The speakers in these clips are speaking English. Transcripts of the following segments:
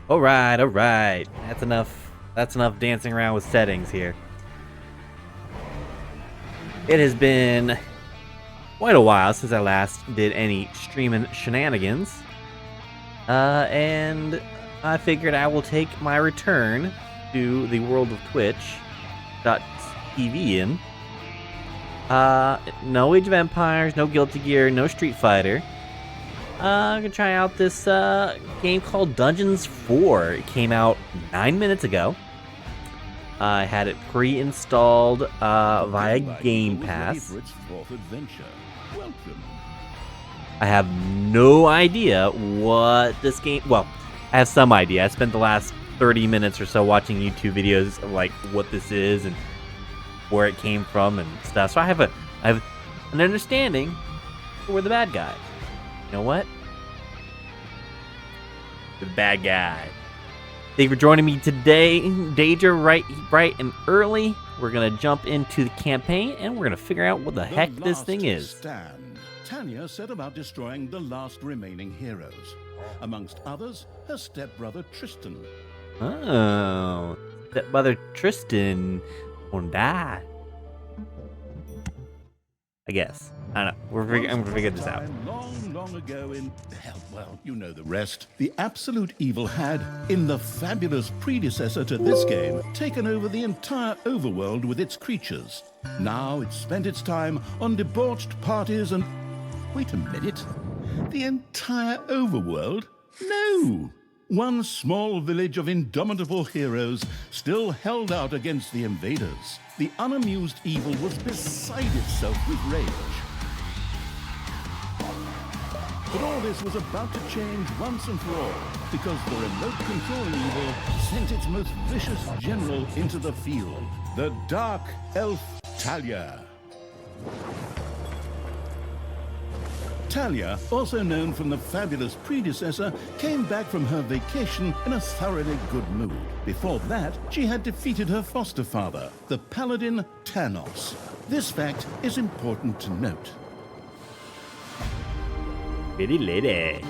All right, all right. That's enough. That's enough dancing around with settings here. It has been quite a while since I last did any streaming shenanigans. And I figured I will take my return to the world of Twitch.tv in. No Age of Empires, no Guilty Gear, no Street Fighter. I'm gonna try out this game called Dungeons 4. It came out 9 minutes ago. I had it pre-installed via Game Pass. I have no idea what this game... Well, I have some idea. I spent the last 30 minutes or so watching YouTube videos of like what this is and where it came from and stuff. So I have an understanding for we're the bad guy. You know what? The bad guy. Thank you for joining me today, Danger, bright and early. We're gonna jump into the campaign and we're gonna figure out what the heck this thing is. Tanya set about destroying the last remaining heroes. Amongst others, her stepbrother Tristan. Oh, stepbrother Tristan won't die. I guess. I don't know. I'm gonna figure this out. Long ago in... Well, you know the rest. The absolute evil had, in the fabulous predecessor to this game, taken over the entire overworld with its creatures. Now it spent its time on debauched parties and... Wait a minute. The entire overworld? No! One small village of indomitable heroes still held out against the invaders. The unamused evil was beside itself with rage. But all this was about to change once and for all, because the remote controlling evil sent its most vicious general into the field, the dark elf Talia. Talia, also known from the fabulous predecessor, came back from her vacation in a thoroughly good mood. Before that, she had defeated her foster father, the paladin Thanos. This fact is important to note. Pretty lady.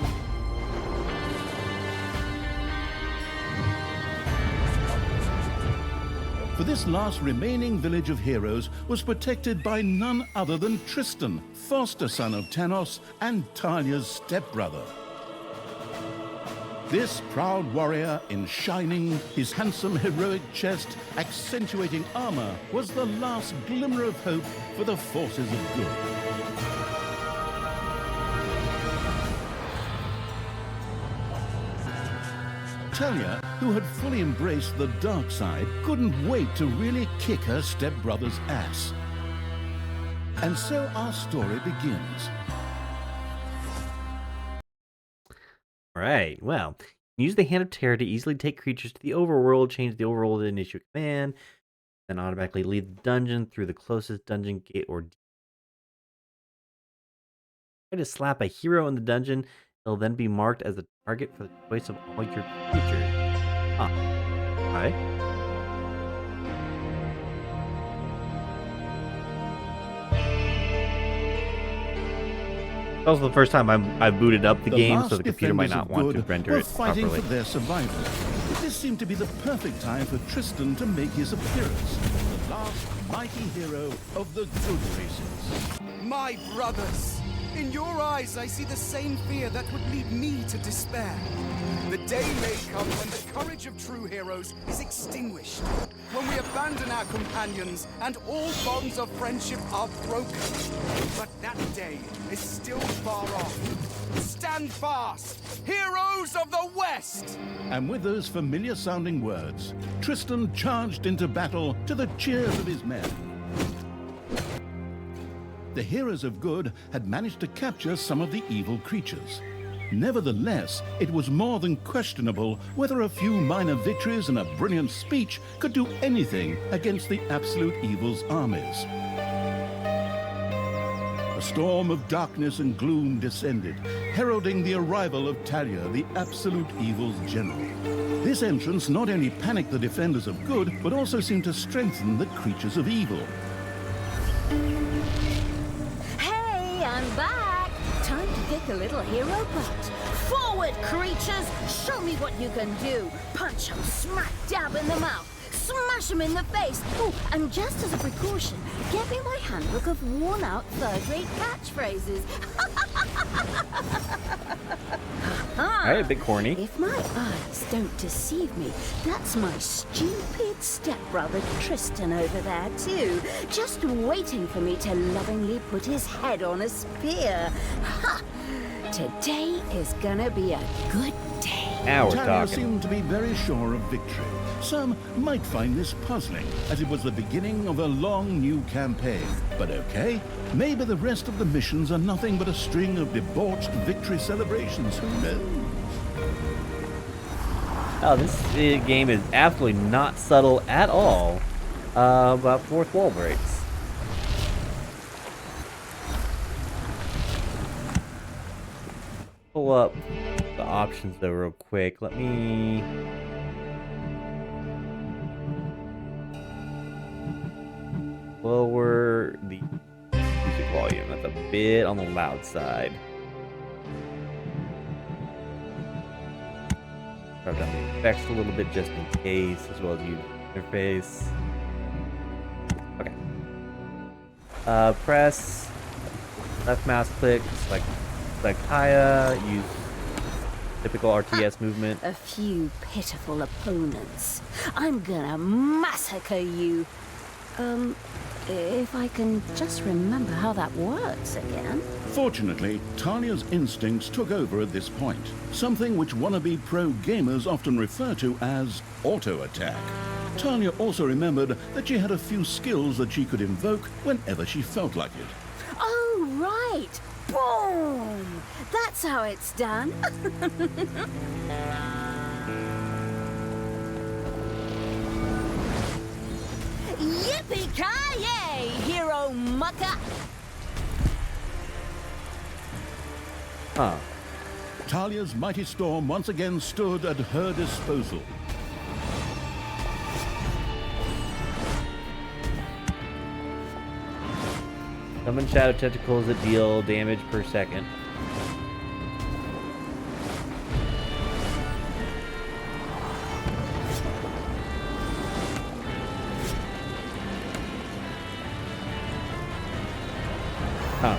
For this last remaining village of heroes was protected by none other than Tristan, foster son of Thanos and Talia's stepbrother. This proud warrior in shining, his handsome heroic chest accentuating armor, was the last glimmer of hope for the forces of good. Talia, who had fully embraced the dark side, couldn't wait to really kick her stepbrother's ass. And so our story begins. Alright, well, use the Hand of Terror to easily take creatures to the overworld, change the overworld and issue a command, then automatically leave the dungeon through the closest dungeon gate or... Try to slap a hero in the dungeon. It'll then be marked as a target for the choice of all your creatures. Huh. Okay. It's also the first time I've booted up the game, so the computer might not want to render it fighting properly. For their survival. This seemed to be the perfect time for Tristan to make his appearance. The last mighty hero of the good races. My brothers! In your eyes, I see the same fear that would lead me to despair. The day may come when the courage of true heroes is extinguished, when we abandon our companions and all bonds of friendship are broken. But that day is still far off. Stand fast, heroes of the West! And with those familiar-sounding words, Tristan charged into battle to the cheers of his men. The heroes of good had managed to capture some of the evil creatures. Nevertheless, it was more than questionable whether a few minor victories and a brilliant speech could do anything against the absolute evil's armies. A storm of darkness and gloom descended, heralding the arrival of Talia, the absolute evil's general. This entrance not only panicked the defenders of good, but also seemed to strengthen the creatures of evil. I'm back! Time to kick a little hero butt. Forward, creatures! Show me what you can do! Punch them smack dab in the mouth! Smash them in the face! Oh, and just as a precaution, get me my handbook of worn-out third-rate catchphrases. Alright, a bit corny. If my eyes don't deceive me, that's my stupid stepbrother Tristan over there too, just waiting for me to lovingly put his head on a spear. Ha! Today is gonna be a good day. Now we're Talia talking. seemed to be very sure of victory. Some might find this puzzling, as it was the beginning of a long new campaign. But okay, maybe the rest of the missions are nothing but a string of debauched victory celebrations. Who knows? Oh, this game is absolutely not subtle at all about fourth wall breaks. Pull up the options though real quick. Let me... lower the music volume. That's a bit on the loud side. Drop down the effects a little bit just in case, as well as use interface. Okay. Press left mouse click, select Kaya, use typical RTS movement. A few pitiful opponents. I'm gonna massacre you. If I can just remember how that works again. Fortunately, Talia's instincts took over at this point, something which wannabe pro gamers often refer to as auto-attack. Talia also remembered that she had a few skills that she could invoke whenever she felt like it. Oh, right! Boom! That's how it's done. Yippee-ki-yay, hero mucker! Huh. Talia's mighty storm once again stood at her disposal. Summon shadow tentacles that deal damage per second. Huh.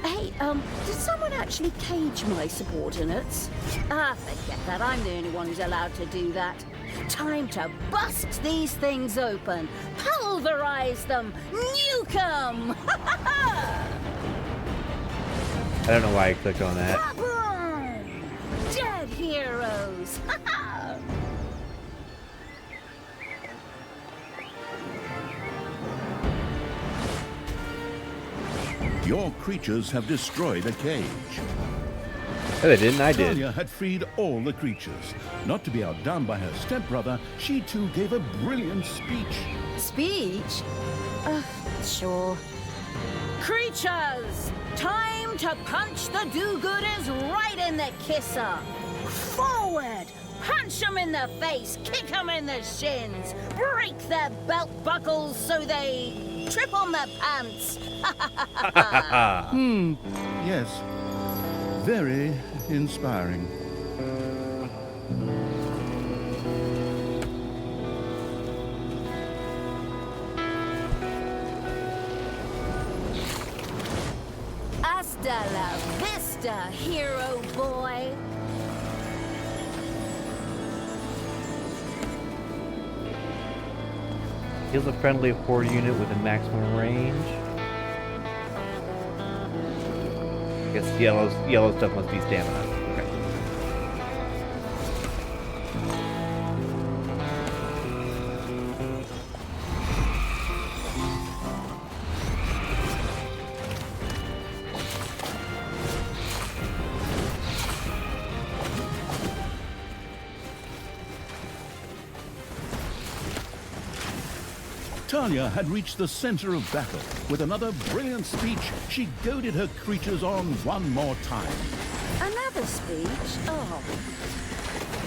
Hey, did someone actually cage my subordinates? Ah, forget that. I'm the only one who's allowed to do that. Time to bust these things open. Pulverize them. Nuke them. I don't know why I clicked on that. Boom! Dead heroes. Your creatures have destroyed a cage. Oh, they didn't? I did. Talia had freed all the creatures. Not to be outdone by her stepbrother, she too gave a brilliant speech. Speech? Sure. Creatures! Time to punch the do-gooders right in the kisser! Forward! Punch them in the face, kick them in the shins, break their belt buckles so they trip on their pants! Yes. Very inspiring. Hasta la vista, hero boy! Heals a friendly horde unit within maximum range. I guess yellow stuff must be stamina. Okay. Talia had reached the center of battle. With another brilliant speech, she goaded her creatures on one more time. Another speech? Oh.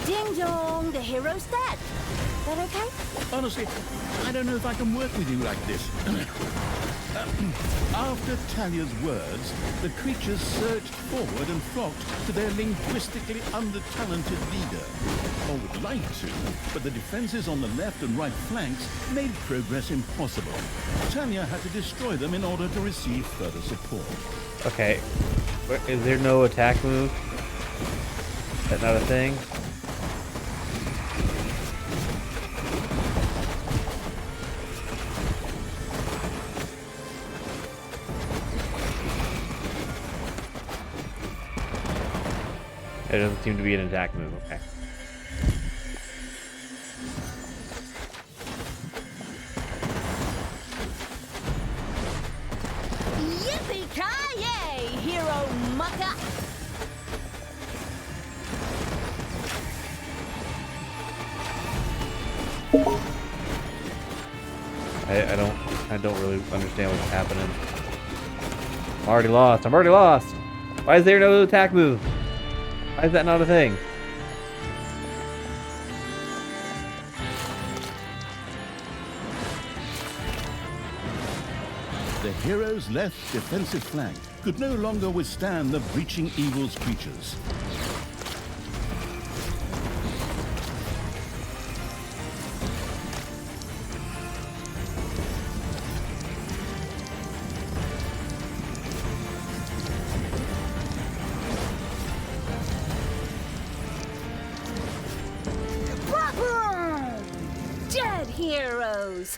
Ding dong, the hero's dead. That okay? Honestly, I don't know if I can work with you like this. After Talia's words, the creatures surged forward and flocked to their linguistically under-talented leader. Or would like to, but the defenses on the left and right flanks made progress impossible. Talia had to destroy them in order to receive further support. Okay. Is there no attack move? Is that not a thing? There doesn't seem to be an attack move. Okay. Yippee-ki-yay, hero mucker! I don't really understand what's happening. I'm already lost. I'm already lost. Why is there no attack move? Why is that not a thing? The hero's left defensive flank could no longer withstand the breaching evil's creatures. Dead heroes!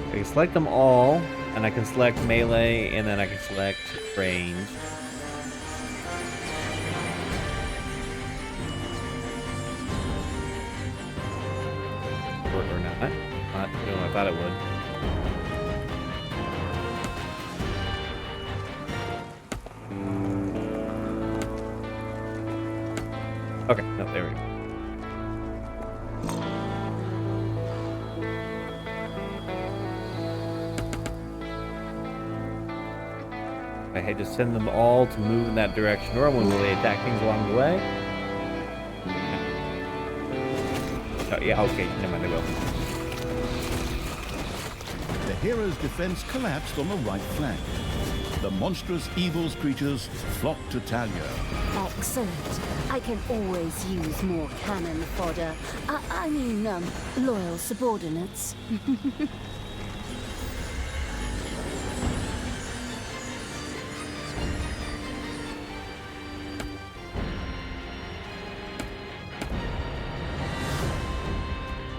I can select them all, and I can select melee, and then I can select range. Or not. Not doing what I thought it would. Okay, no, there we go. I had to send them all to move in that direction. Normally, will they attack things along the way? Oh, yeah, okay, never mind, they will. The hero's defense collapsed on the right flank. The monstrous evil's creatures flocked to Talia. Excellent. I can always use more cannon fodder. I mean, loyal subordinates.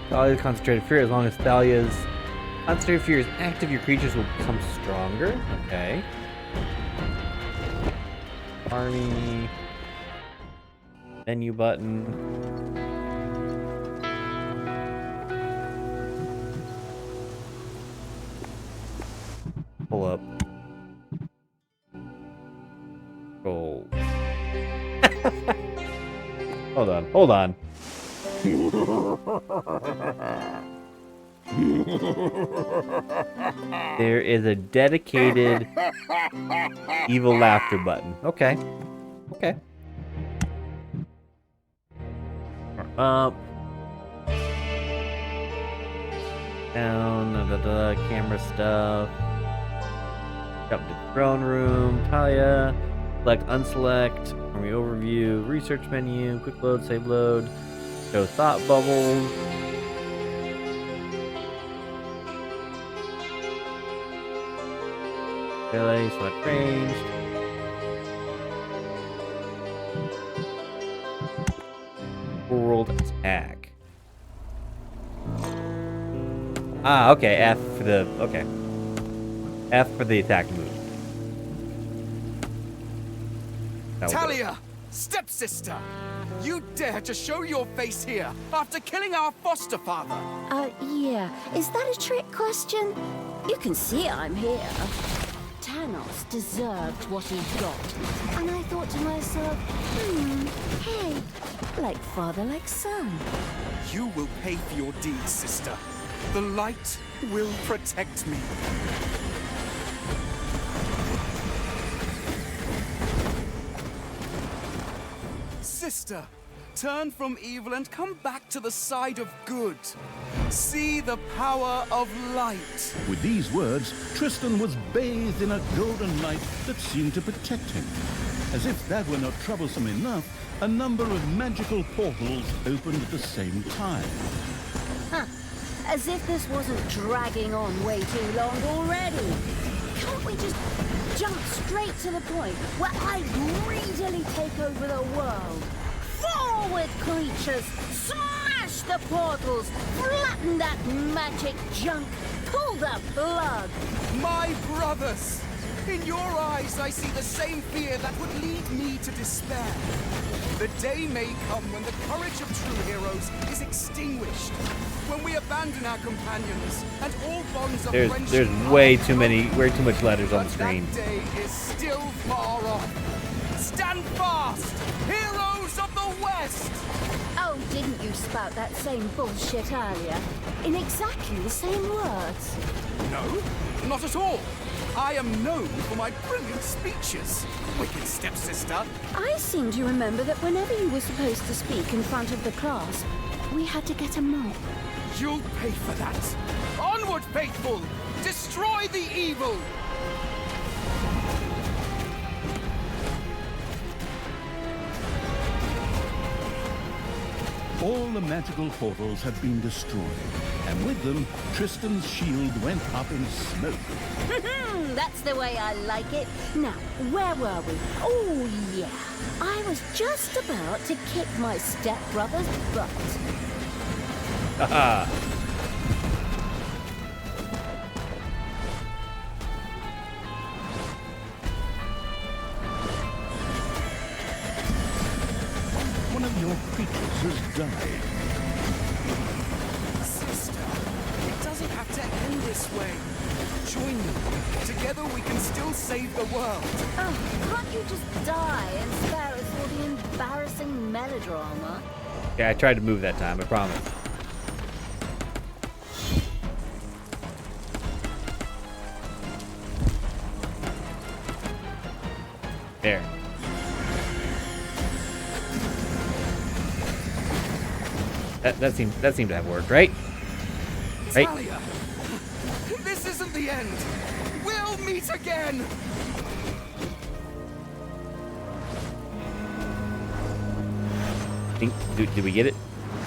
Thalia's concentrated fear. As long as Thalia's concentrated fear is active, your creatures will become stronger. Okay. Army. Menu button. Pull up. Gold. Hold on. Hold on. There is a dedicated evil laughter button. Okay. Okay. Up. Down. Camera stuff. Jump to throne room. Talia. Select unselect. Army overview. Research menu. Quick load. Save load. Show thought bubbles. Melee, select ranged. World attack. Ah, okay. F for the F for the attack move. Talia, stepsister, you dare to show your face here after killing our foster father? Yeah. Is that a trick question? You can see I'm here. Thanos deserved what he got. And I thought to myself, hey, like father, like son. You will pay for your deeds, sister. The light will protect me. sister. Turn from evil and come back to the side of good. See the power of light. With these words, Tristan was bathed in a golden light that seemed to protect him. As if that were not troublesome enough, a number of magical portals opened at the same time. Huh. As if this wasn't dragging on way too long already. Can't we just jump straight to the point where I greedily take over the world? Forward, creatures! Smash the portals! Flatten that magic junk! Pull the plug! My brothers! In your eyes, I see the same fear that would lead me to despair. The day may come when the courage of true heroes is extinguished. When we abandon our companions and all bonds of friendship. There's way too much letters on the screen. That day is still far off. Stand fast, heroes of the West! Oh, didn't you spout that same bullshit earlier? In exactly the same words. No, not at all. I am known for my brilliant speeches, wicked stepsister. I seem to remember that whenever you were supposed to speak in front of the class, we had to get a mop. You'll pay for that. Onward, faithful! Destroy the evil! All the magical portals had been destroyed, and with them, Tristan's shield went up in smoke. That's the way I like it. Now, where were we? Oh, yeah. I was just about to kick my stepbrother's butt. Haha. One of your creatures has died. Sister, it doesn't have to end this way. Join me. Together we can still save the world. Oh, can't you just die and spare us all the embarrassing melodrama? Yeah, I tried to move that time, I promise. There. That seemed to have worked, right? Right? Talia, this isn't the end. We'll meet again. Did we get it?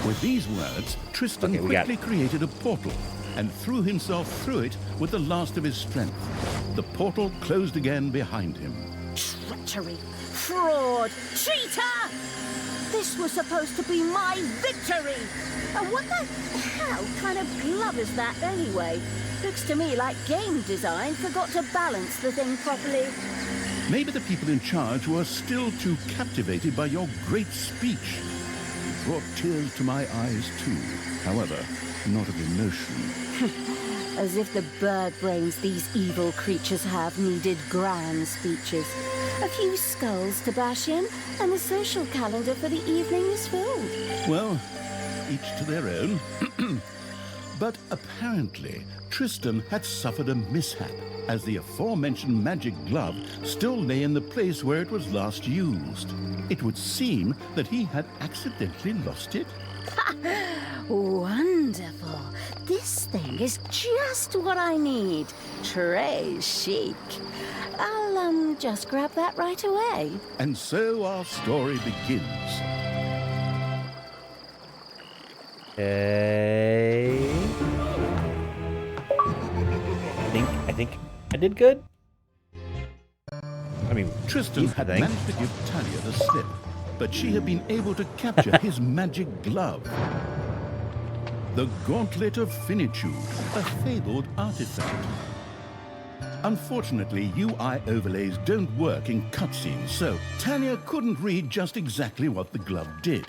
With these words, Tristan Okay, we got quickly created a portal and threw himself through it with the last of his strength. The portal closed again behind him. Treachery! Fraud! Cheater! This was supposed to be my victory! What the hell kind of glove is that anyway? Looks to me like game design forgot to balance the thing properly. Maybe the people in charge were still too captivated by your great speech. It brought tears to my eyes too, however, not of emotion. As if the bird brains these evil creatures have needed grand speeches. A few skulls to bash in, and the social calendar for the evening is filled. Well, each to their own. But apparently, Tristan had suffered a mishap, as the aforementioned magic glove still lay in the place where it was last used. It would seem that he had accidentally lost it. Wonderful. This thing is just what I need. Très chic. I'll, just grab that right away. And so our story begins. Okay. I think I did good. I mean, Tristan had managed to give Talia the slip, but she had been able to capture his magic glove. The Gauntlet of Finitude, a fabled artifact. Unfortunately, UI overlays don't work in cutscenes, so Talia couldn't read just exactly what the glove did.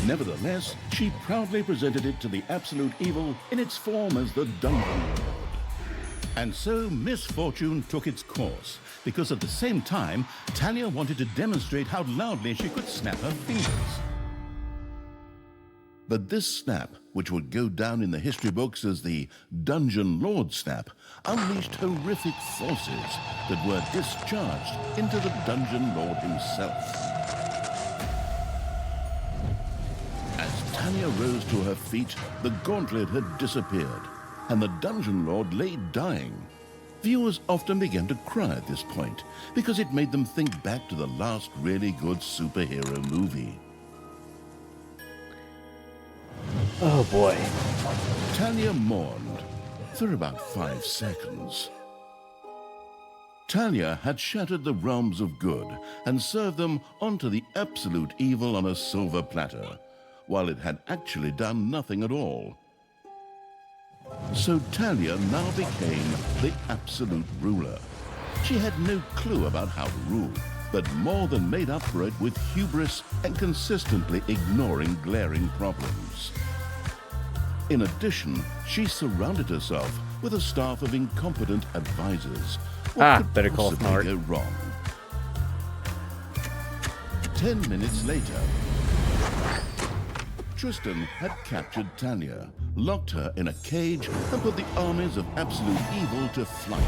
Nevertheless, she proudly presented it to the absolute evil in its form as the Dungeon Lord. And so misfortune took its course, because at the same time, Talia wanted to demonstrate how loudly she could snap her fingers. But this snap, which would go down in the history books as the Dungeon Lord snap, unleashed horrific forces that were discharged into the Dungeon Lord himself. As Tanya rose to her feet, the gauntlet had disappeared, and the Dungeon Lord lay dying. Viewers often began to cry at this point, because it made them think back to the last really good superhero movie. Oh boy. Talia mourned for about 5 seconds. Talia had shattered the realms of good and served them onto the absolute evil on a silver platter, while it had actually done nothing at all. So Talia now became the absolute ruler. She had no clue about how to rule, but more than made up for it with hubris and consistently ignoring glaring problems. In addition, she surrounded herself with a staff of incompetent advisors. What could better call possibly smart. go wrong? 10 minutes later, Tristan had captured Talia, locked her in a cage, and put the armies of absolute evil to flight.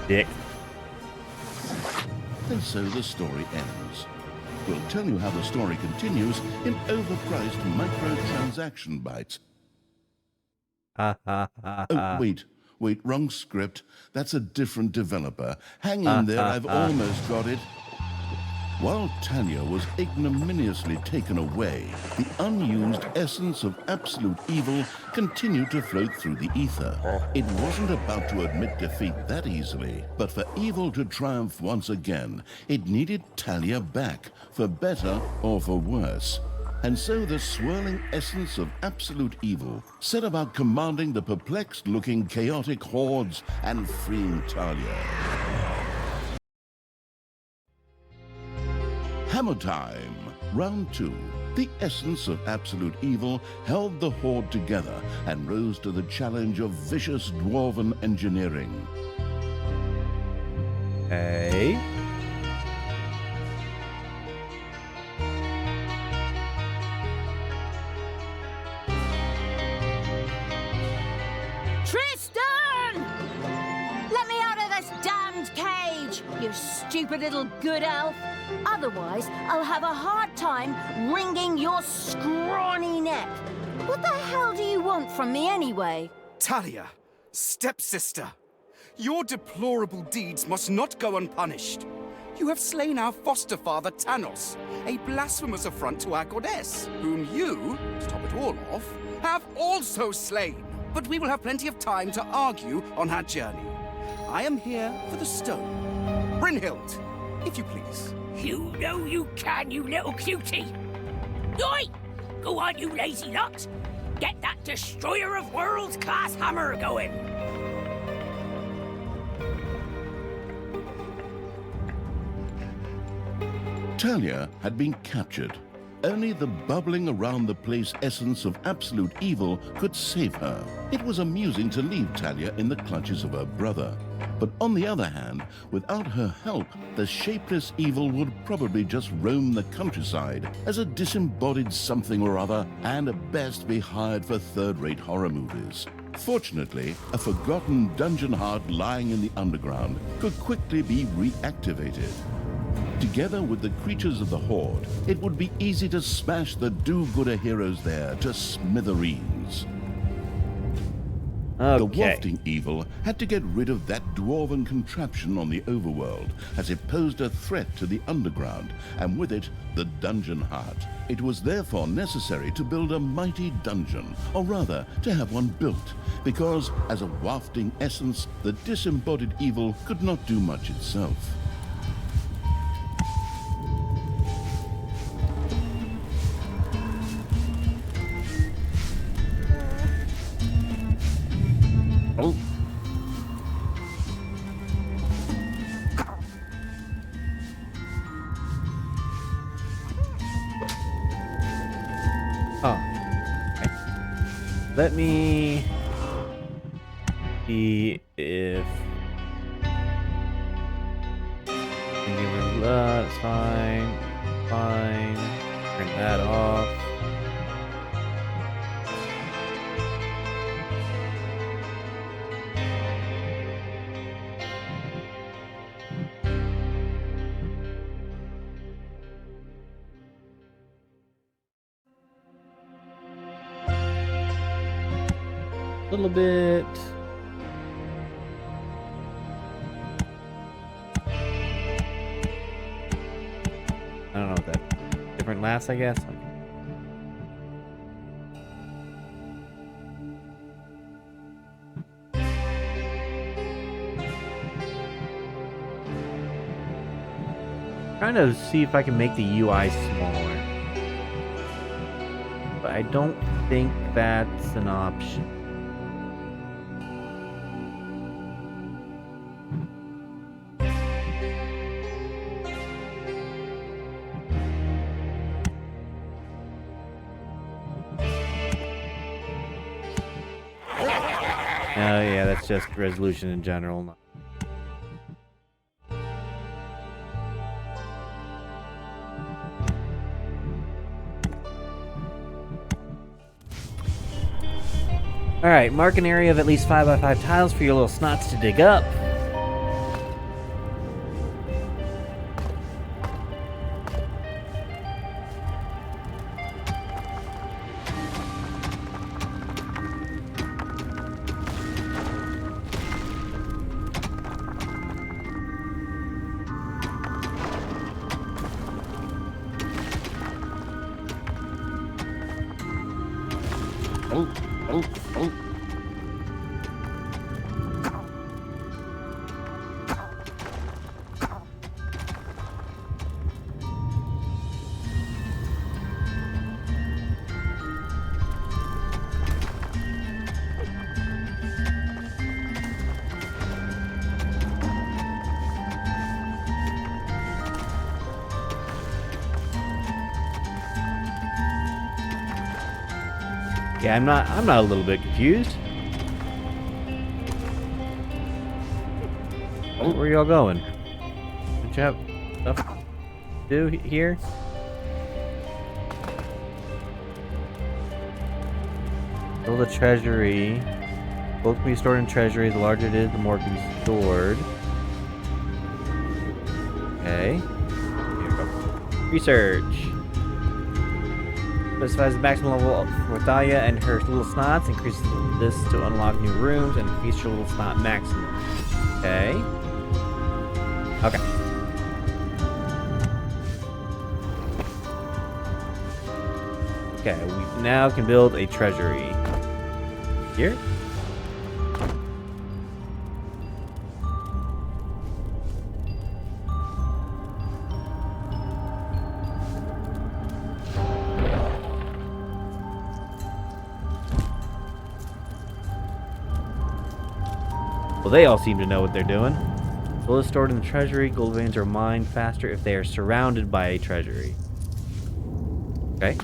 Dick. And so the story ends. We'll tell you how the story continues in overpriced microtransaction bites. Oh, wait, wrong script. That's a different developer. Hang in there, I've almost got it. While Tanya was ignominiously taken away, the unused essence of absolute evil continued to float through the ether. It wasn't about to admit defeat that easily, but for evil to triumph once again, it needed Talia back, for better or for worse. And so the swirling essence of absolute evil set about commanding the perplexed-looking chaotic hordes and freeing Talia. Hammer time! Round 2. The essence of absolute evil held the horde together and rose to the challenge of vicious dwarven engineering. Hey. Tristan! Let me out of this damned cage, you stupid little good elf. Otherwise, I'll have a hard time wringing your scrawny neck. What the hell do you want from me anyway? Talia, stepsister, your deplorable deeds must not go unpunished. You have slain our foster father Thanos, a blasphemous affront to our goddess, whom you, to top it all off, have also slain. But we will have plenty of time to argue on our journey. I am here for the stone. Brynhild, if you please. You know you can, you little cutie. Oi! Go on, you lazy lot. Get that destroyer of worlds class hammer going. Talia had been captured. Only the bubbling around the place essence of absolute evil could save her. It was amusing to leave Talia in the clutches of her brother. But on the other hand, without her help, the shapeless evil would probably just roam the countryside as a disembodied something or other, and at best be hired for third-rate horror movies. Fortunately, a forgotten dungeon heart lying in the underground could quickly be reactivated. Together with the creatures of the Horde, it would be easy to smash the do-gooder heroes there to smithereens. The wafting evil had to get rid of that dwarven contraption on the overworld, as it posed a threat to the underground, and with it, the dungeon heart. It was therefore necessary to build a mighty dungeon, or rather, to have one built, because, as a wafting essence, the disembodied evil could not do much itself. Oh. Oh. Okay. Let me see if that's fine. Fine. Turn that off. a little bit. I don't know what that different laughs, I guess. Trying to see if I can make the UI smaller. But I don't think that's an option. Oh yeah, that's just resolution in general. Alright, mark an area of at least 5 by 5 tiles for your little snots to dig up. Yeah, I'm not a little bit confused. Oh, where y'all going? Don't you have stuff to do here? Build a treasury. Both can be stored in treasury. The larger it is, the more it can be stored. Okay. Here we go. Research. Specifies the maximum level for Thalia and her little snots. Increases this to unlock new rooms and increase your little snot maximum. Okay. Okay. Okay, we now can build a treasury. Here? Well, they all seem to know what they're doing. Gold is stored in the treasury. Gold veins are mined faster if they are surrounded by a treasury. Okay.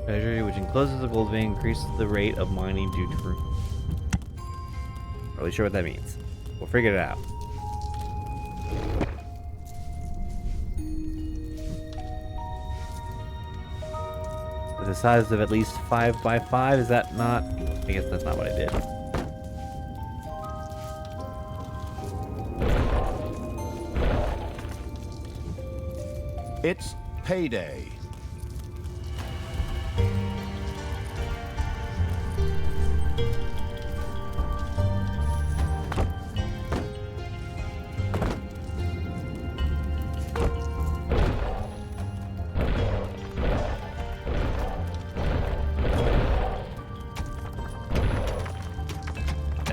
Treasury, which encloses the gold vein, increases the rate of mining due to... Not really sure what that means. We'll figure it out. With a size of at least 5 by 5, is that not... I guess that's not what I did. It's payday.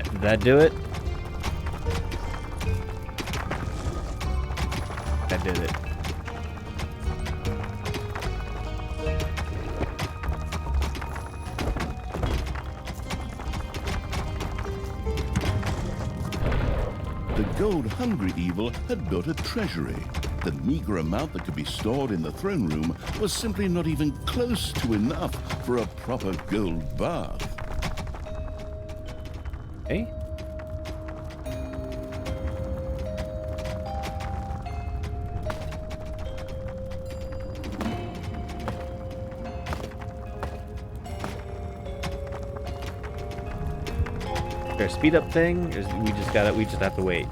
Did that do it? That did it. The gold-hungry evil had built a treasury. The meager amount that could be stored in the throne room was simply not even close to enough for a proper gold bath. Okay. there a speed up thing? Or we just have to wait.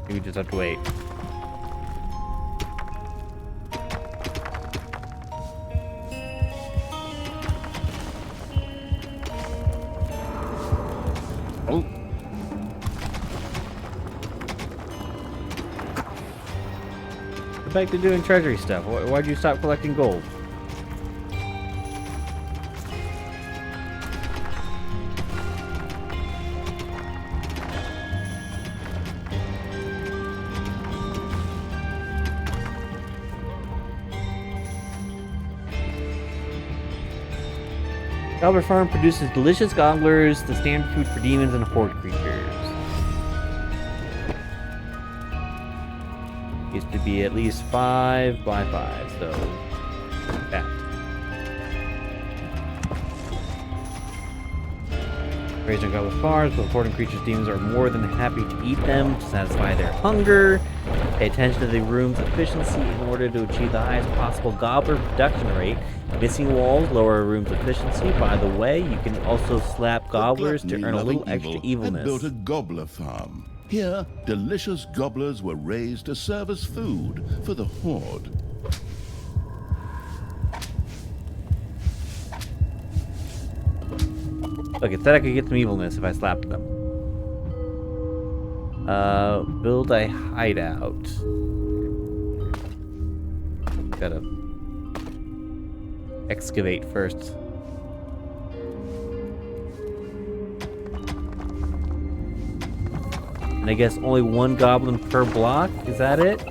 We just have to wait. Oh. Get back to doing treasury stuff. Why'd you stop collecting gold? Gobbler Farm produces delicious gobblers, the standard food for demons and horde creatures. Used to be at least 5 by 5, so that. Raised on Gobbler Farms, but horde creatures, demons are more than happy to eat them to satisfy their hunger. Pay attention to the room's efficiency in order to achieve the highest possible gobbler production rate. Missing walls lower a room's efficiency. By the way, you can also slap gobblers to earn a little extra evilness. Had built a gobbler farm. Here, delicious gobblers were raised to serve as food for the horde. Look, it said I could get some evilness if I slapped them. Build a hideout. Gotta excavate first. And I guess only 1 goblin per block? Is that it?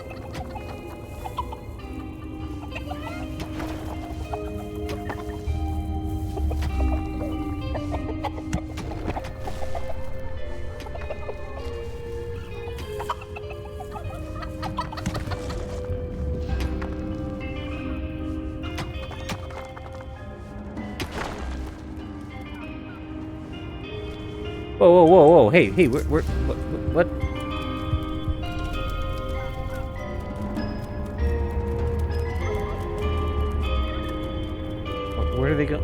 Whoa, whoa, whoa, whoa. Hey, what? Where do they go?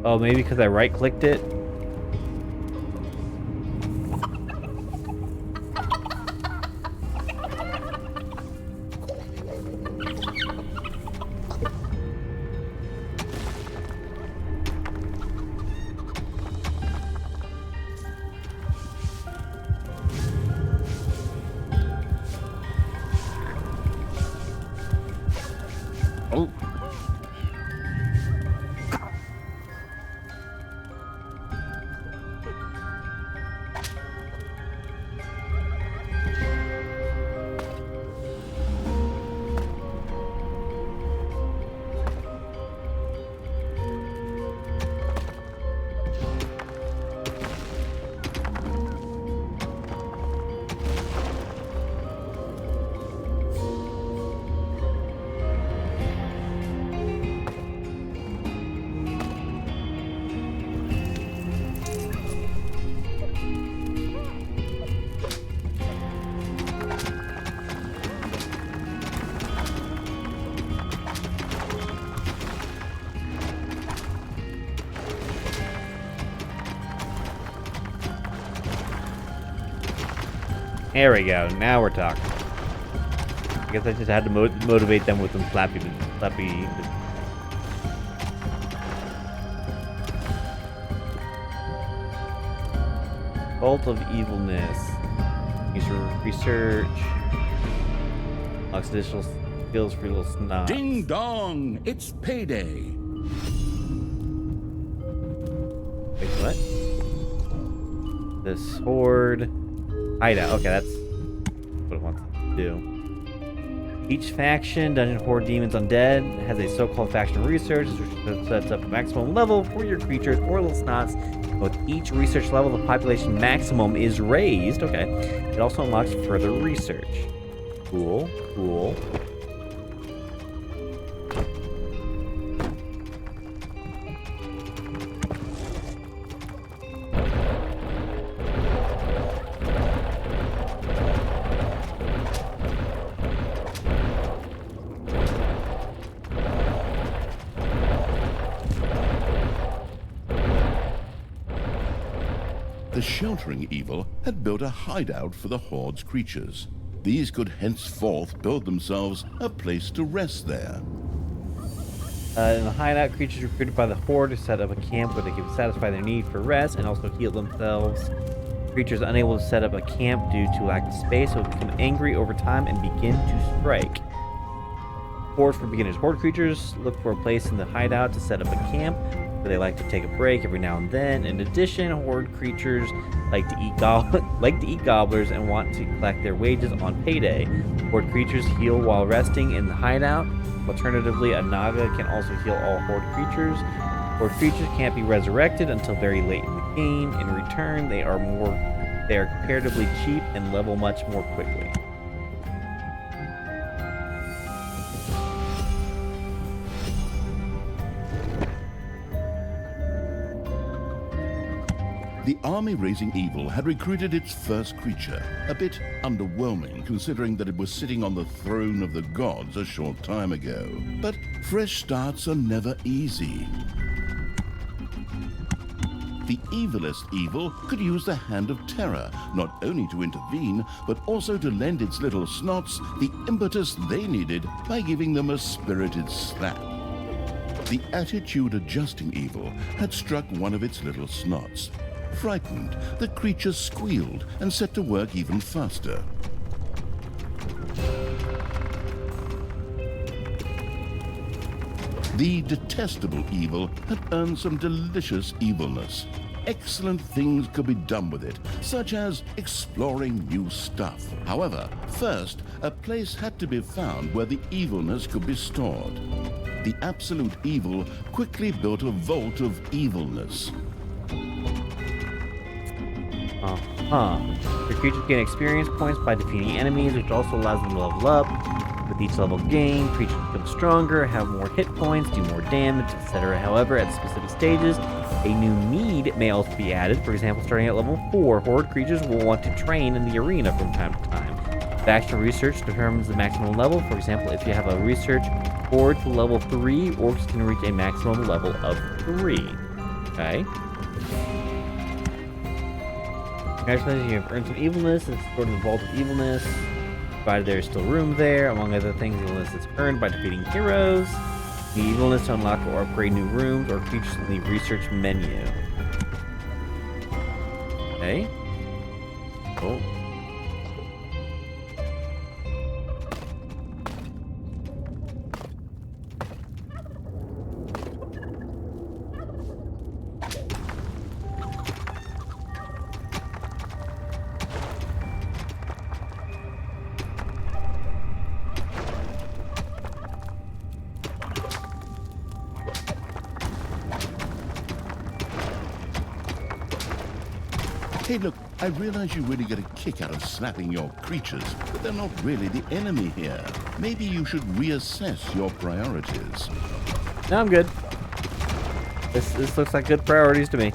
Oh, maybe because I right-clicked it? Oh. There we go. Now we're talking. I guess I just had to motivate them with some flappy. Bolt of Evilness. Research. Unlocks additional skills for little snot. Ding dong! It's payday. Wait, what? The sword. Hideout. Okay, that's what it wants to do. Each faction, Dungeon Horde, Demons, Undead, has a so-called faction research, which sets up a maximum level for your creatures or little snots. With each research level, the population maximum is raised. Okay. It also unlocks further research. Cool, cool. the sheltering evil had built a hideout for the Horde's creatures. These could henceforth build themselves a place to rest there. In the hideout, creatures recruited by the Horde to set up a camp where they can satisfy their need for rest and also heal themselves. Creatures unable to set up a camp due to lack of space will become angry over time and begin to strike. Horde for beginners. Horde creatures look for a place in the hideout to set up a camp where they like to take a break every now and then. In addition, Horde creatures like to eat gobblers and want to collect their wages on payday. Horde creatures heal while resting in the hideout. Alternatively, a Naga can also heal all Horde creatures. Horde creatures can't be resurrected until very late in the game. In return, they are comparatively cheap and level much more quickly. The army-raising evil had recruited its first creature, a bit underwhelming considering that it was sitting on the throne of the gods a short time ago. But fresh starts are never easy. The evilest evil could use the Hand of Terror, not only to intervene, but also to lend its little snots the impetus they needed by giving them a spirited slap. The attitude-adjusting evil had struck one of its little snots. Frightened, the creature squealed and set to work even faster. The detestable evil had earned some delicious evilness. Excellent things could be done with it, such as exploring new stuff. However, first, a place had to be found where the evilness could be stored. The absolute evil quickly built a vault of evilness. The creatures gain experience points by defeating enemies, which also allows them to level up. With each level gained, creatures become stronger, have more hit points, do more damage, etc. However, at specific stages, a new need may also be added. For example, starting at level 4, Horde creatures will want to train in the arena from time to time. The extra research determines the maximum level. For example, if you have a research Horde to level 3, orcs can reach a maximum level of 3. Okay. Congratulations, you have earned some evilness. It's stored in the Vault of Evilness. Provided there is still room there. Among other things, evilness is earned by defeating heroes. The evilness to unlock or upgrade new rooms or creatures in the research menu. Okay. Cool. Hey, look, I realize you really get a kick out of slapping your creatures, but they're not really the enemy here. Maybe you should reassess your priorities. No, I'm good. This looks like good priorities to me.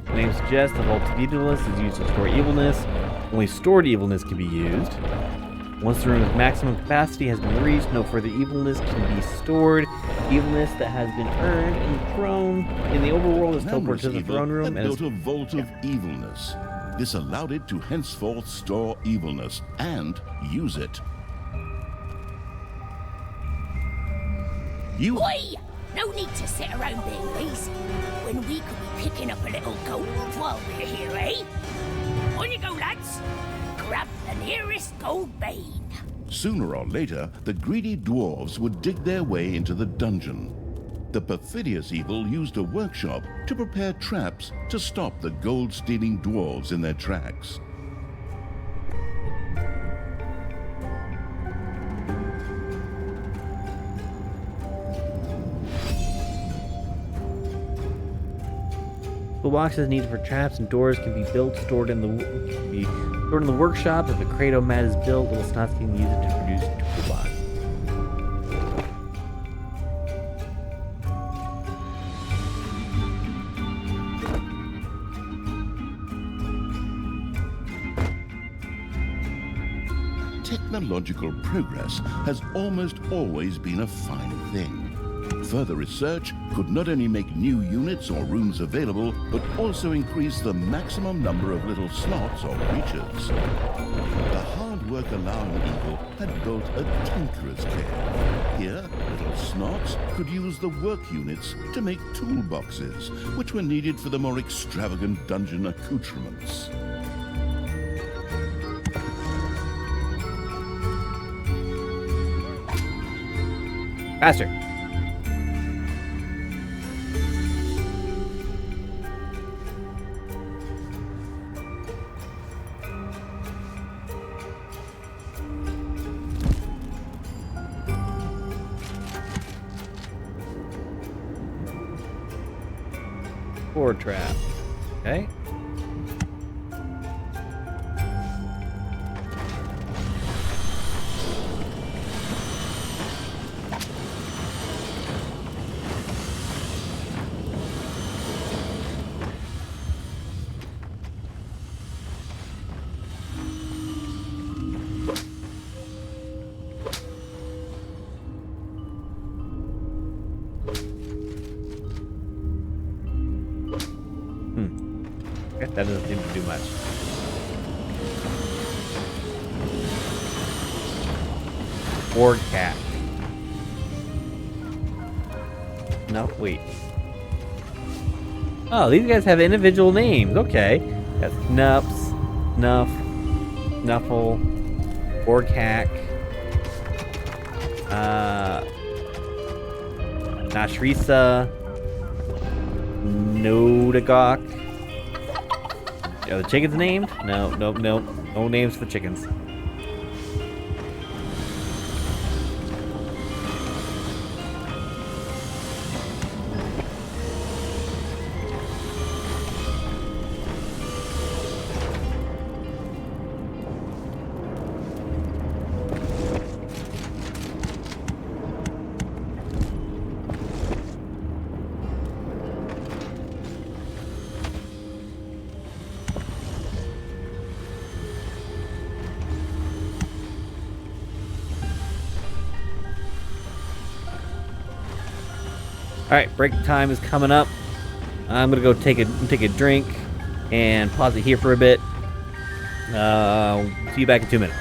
The name suggests the Vault of Evilness is used to store evilness. Only stored evilness can be used. Once the room's maximum capacity has been reached, no further evilness can be stored. Evilness that has been earned in the overworld is teleported to the throne room and built a vault of evilness. This allowed it to henceforth store evilness and use it. Oi! No need to sit around being lazy when we could be picking up a little gold while we're here, eh? On you go, lads! Grab the nearest gold vein. Sooner or later, the greedy dwarves would dig their way into the dungeon. The perfidious evil used a workshop to prepare traps to stop the gold-stealing dwarves in their tracks. Toolboxes needed for traps and doors can be stored in the workshop. If a Kratos mat is built, little snots can use it to produce a toolbox. technological progress has almost always been a fine thing. Further research could not only make new units or rooms available, but also increase the maximum number of little slots or creatures. The hard work allowing eagle had built a tinkerer's cave. Here, little snots could use the work units to make toolboxes, which were needed for the more extravagant dungeon accoutrements. Faster. Board trap. Okay. Okay, that doesn't seem to do much. Or cat. No, wait. Oh, these guys have individual names. Okay. That's Nups, Nuff, Nuffle, Orcac, Nashrisa, Nodagok. Are the chickens named? No. No names for chickens. Alright, break time is coming up. I'm gonna go take a drink and pause it here for a bit. See you back in 2 minutes.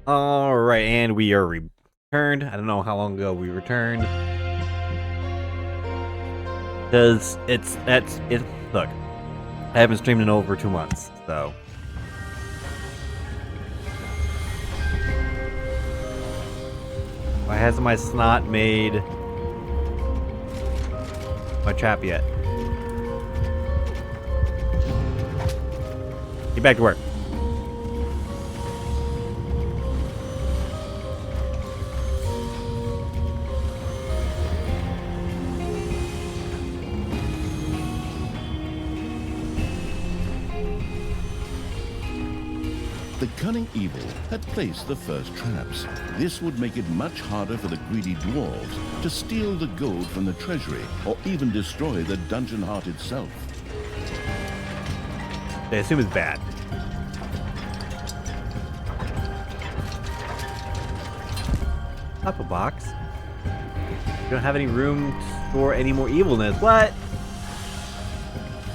Alright, and we are returned. I don't know how long ago we returned. Because look, I haven't streamed in over 2 months, so. Why hasn't my snot made my trap yet? Get back to work. The cunning evil had placed the first traps. This would make it much harder for the greedy dwarves to steal the gold from the treasury or even destroy the dungeon heart itself. I assume it's bad. Up a box. You don't have any room to store any more evilness. What?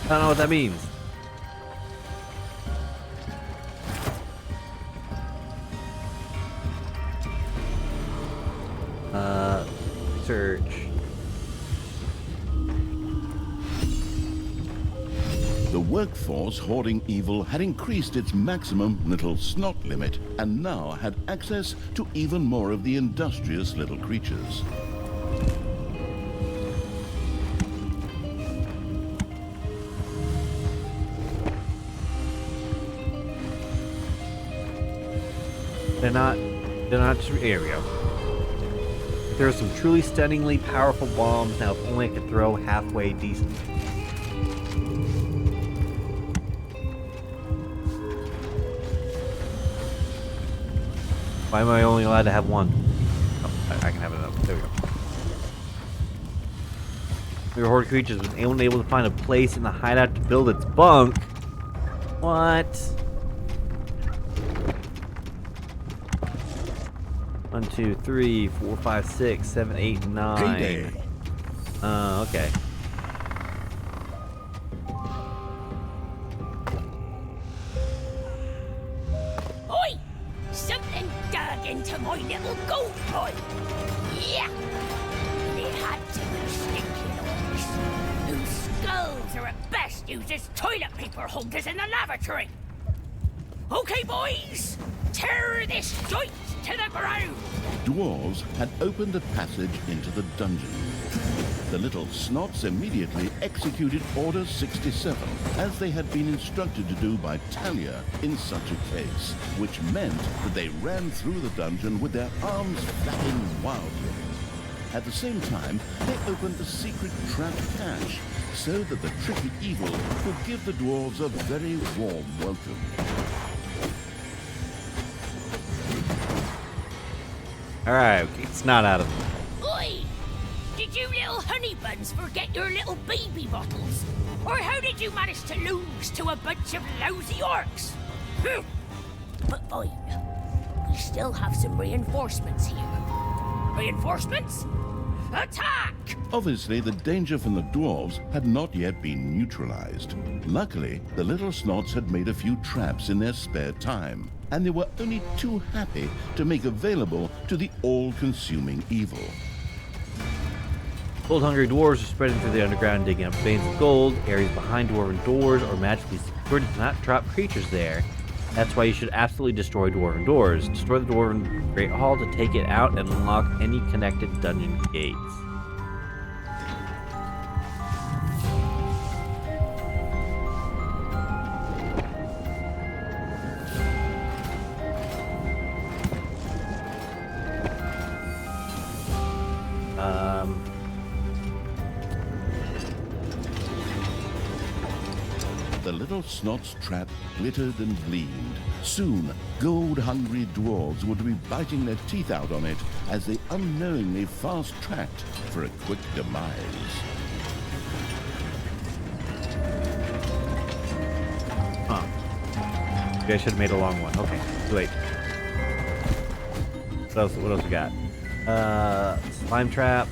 I don't know what that means. Search. The workforce hoarding evil had increased its maximum little snot limit and now had access to even more of the industrious little creatures. They're not just, here we go. There are some truly stunningly powerful bombs. Now, if only I could throw halfway decent. Why am I only allowed to have one? Oh, I can have another. There we go. Your horde creatures was unable to find a place in the hideout to build its bunk. What? 1, 2, 3, 4, 5, 6, 7, 8, 9. Payday. Okay. Oi! Something dug into my little gold mine. Yeah! It had to be stinking orcs, whose skulls are at best used as toilet paper holders in the lavatory. Okay, boys! Tear this joint to the ground! Dwarves had opened a passage into the dungeon. The little snots immediately executed Order 67, as they had been instructed to do by Talia in such a case, which meant that they ran through the dungeon with their arms flapping wildly. At the same time, they opened the secret trap cache, so that the tricky evil could give the dwarves a very warm welcome. Alright, it's not out of them. Oi! Did you little honey buns forget your little baby bottles? Or how did you manage to lose to a bunch of lousy orcs? But fine. We still have some reinforcements here. Reinforcements? Attack! Obviously, the danger from the dwarves had not yet been neutralized. Luckily, the little snots had made a few traps in their spare time, and they were only too happy to make available to the all-consuming evil. Gold-hungry dwarves are spreading through the underground, digging up veins of gold. Areas behind dwarven doors are magically secured to not drop creatures there. That's why you should absolutely destroy dwarven doors. Destroy the dwarven Great Hall to take it out and unlock any connected dungeon gates. The little snot's trap glittered and gleamed. Soon, gold-hungry dwarves would be biting their teeth out on it as they unknowingly fast-tracked for a quick demise. Huh. Maybe I should have made a long one. Okay, too late. What else we got? Slime trap.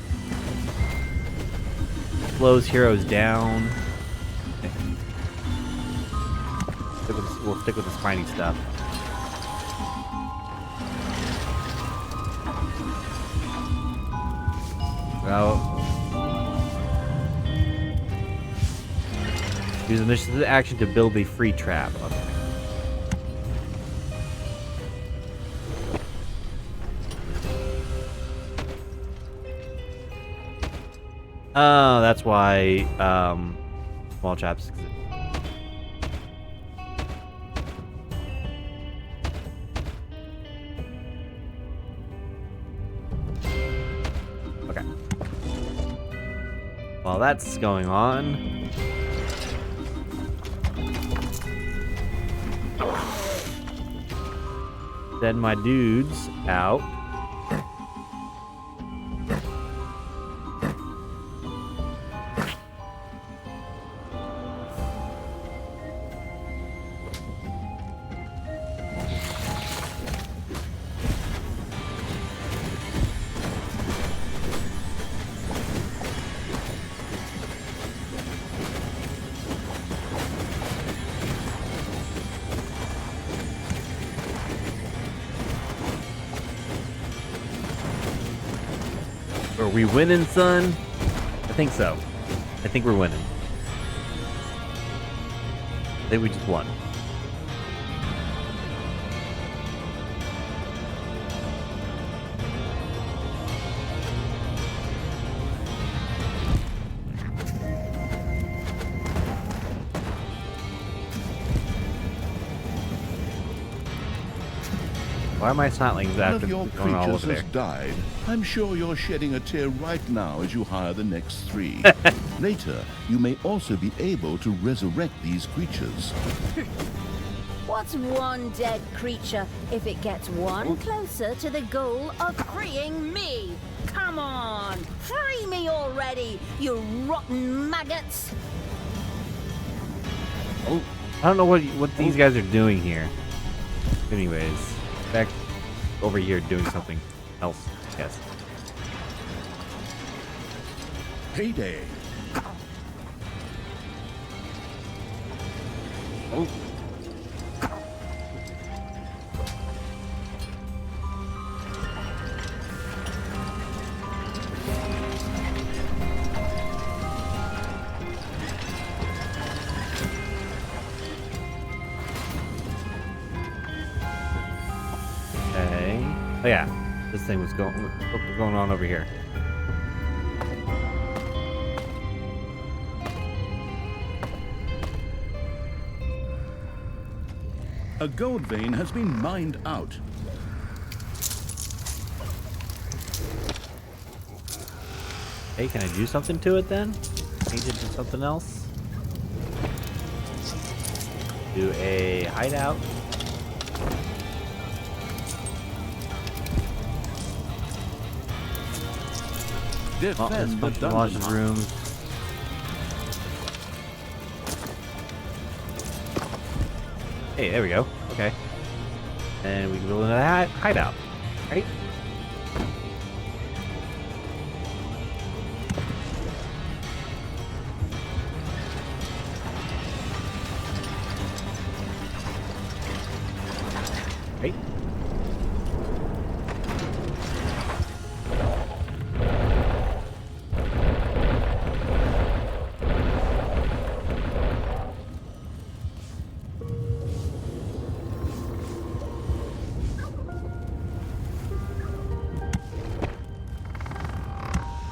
Slows heroes down. Okay. We'll stick with the spiny stuff. Well, use initiative action to build a free trap. Okay. Oh, that's why small traps exist. Okay. While that's going on, send my dudes out. Are we winning, son? I think so. I think we're winning. I think we just won. Why are my snotlings One after of your going all creatures over has there? died. I'm sure you're shedding a tear right now as you hire the next 3. Later, you may also be able to resurrect these creatures. What's one dead creature if it gets one closer to the goal of freeing me? Come on, free me already, you rotten maggots! Oh, I don't know what these guys are doing here. Anyways, back over here doing something else, I guess. Payday! Oh. Okay. Oh yeah, this thing was going. What was going on over here? A gold vein has been mined out. Hey, can I do something to it then? Change it to something else? Do a hideout. Oh, there's a Defend the bunch of dungeon launch hut. rooms. Hey, there we go. Okay. And we can build another hideout. Right? Right?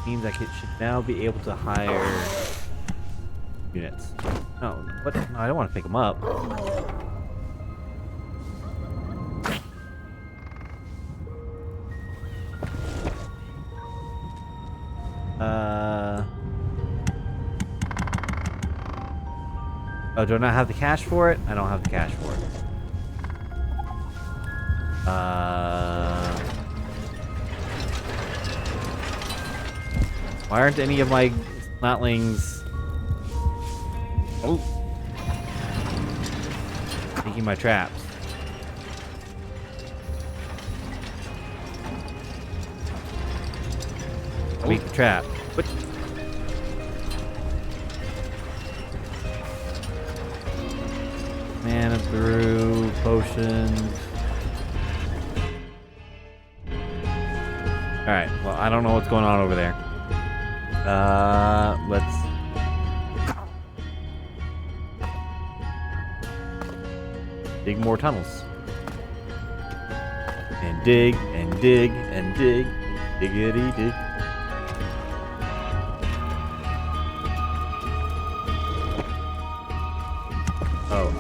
Means I should now be able to hire units. No, what? No, I don't want to pick them up. Oh, do I not have the cash for it? I don't have the cash for it. Why aren't any of my snotlings... Oh! Taking my traps. Beat the trap. What? Mana brew, potions. Alright, well, I don't know what's going on over there. Let's... dig more tunnels. And dig, and dig, and dig. Diggity dig.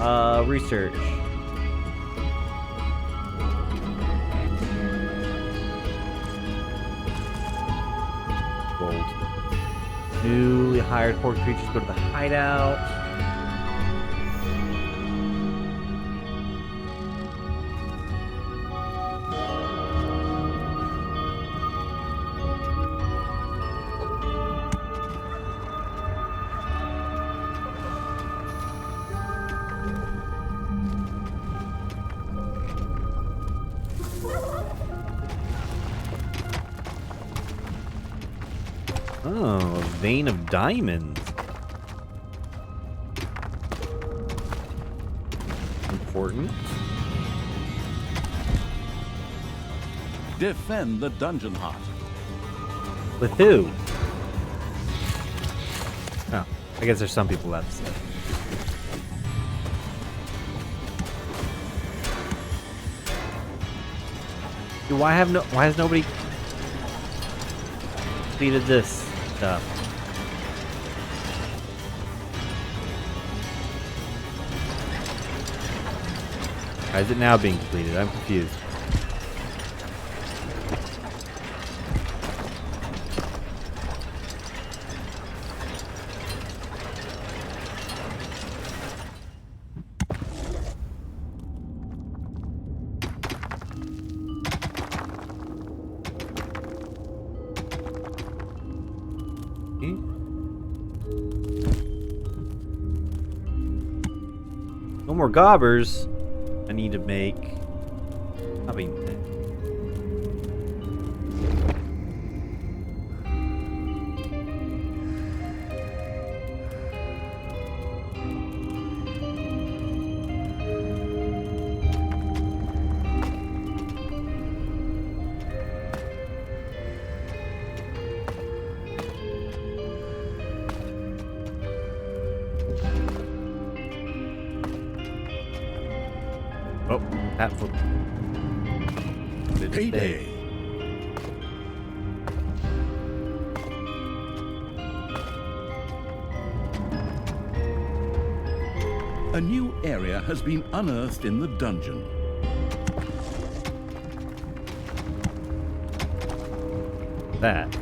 Oh, research. Gold. Newly hired port creatures go to the hideout. Oh, a vein of diamonds. Important. Defend the dungeon heart. With who? Oh, I guess there's some people left. So. Dude, why has nobody completed this stuff? Why is it now being completed? I'm confused. No more gobbers. I need to make... I mean... Oh, that flip. Payday. A new area has been unearthed in the dungeon. That.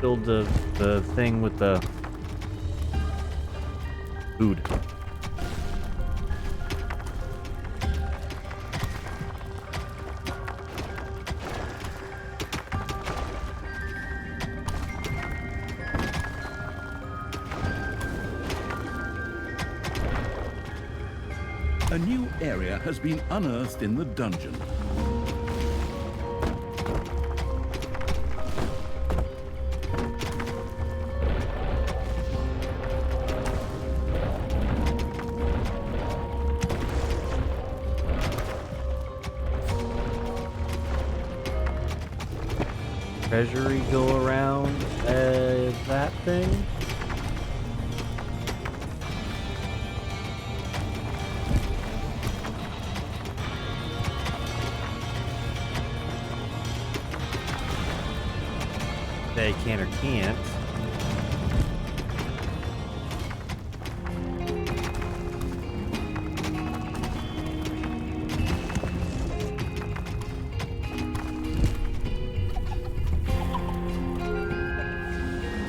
Build the thing with the food. A new area has been unearthed in the dungeon. Treasury go around that thing? They can or can't.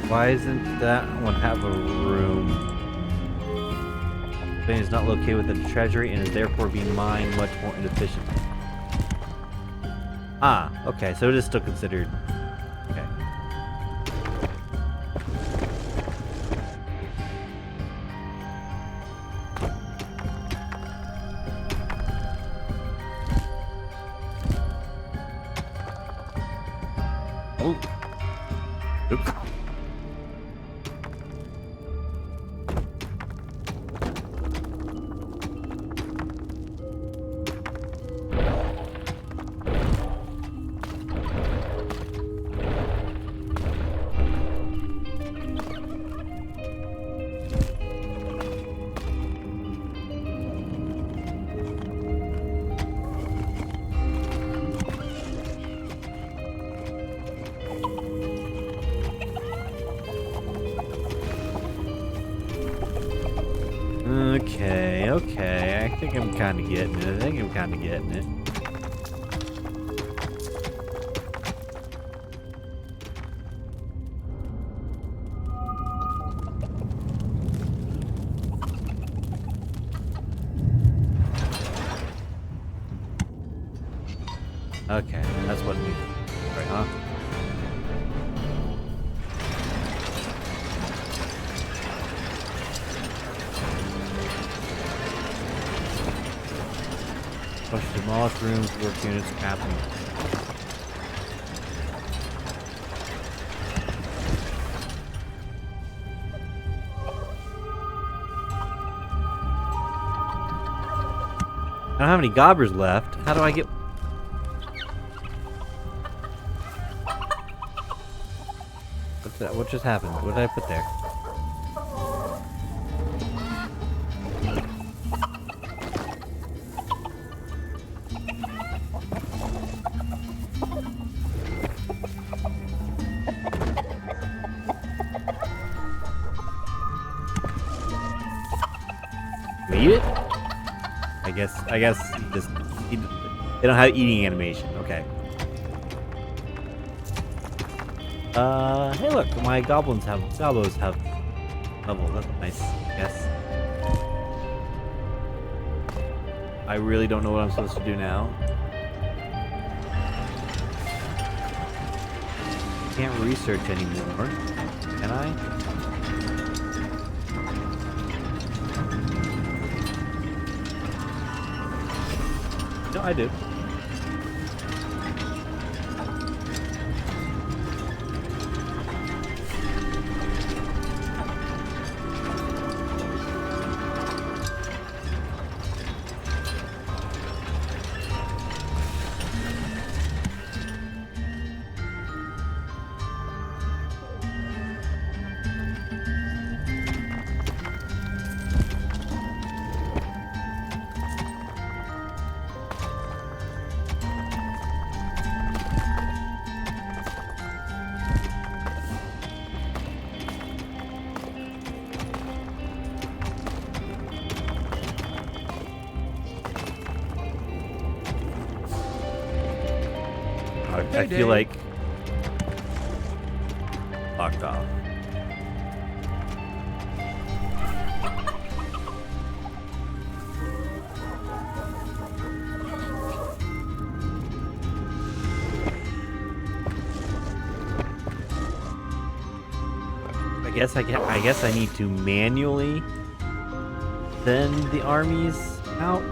Why isn't that one have a room? The vein is not located within the treasury and is therefore being mined much more inefficiently. Ah, okay, so it is still considered. Okay. Oh. Oops. okay. I think I'm kind of getting it. Okay, that's what it means. Right, huh? Push demolished rooms, work units, happening. I don't have any gobbers left. How do I get... What's that? What just happened? What did I put there? Eat it? I guess just they don't have eating animation. Okay. Hey look, my gobos have levels. That's nice. Yes. I really don't know what I'm supposed to do now. Can't research anymore. Can I? No, I do. I feel like locked off. I guess I need to manually send the armies out.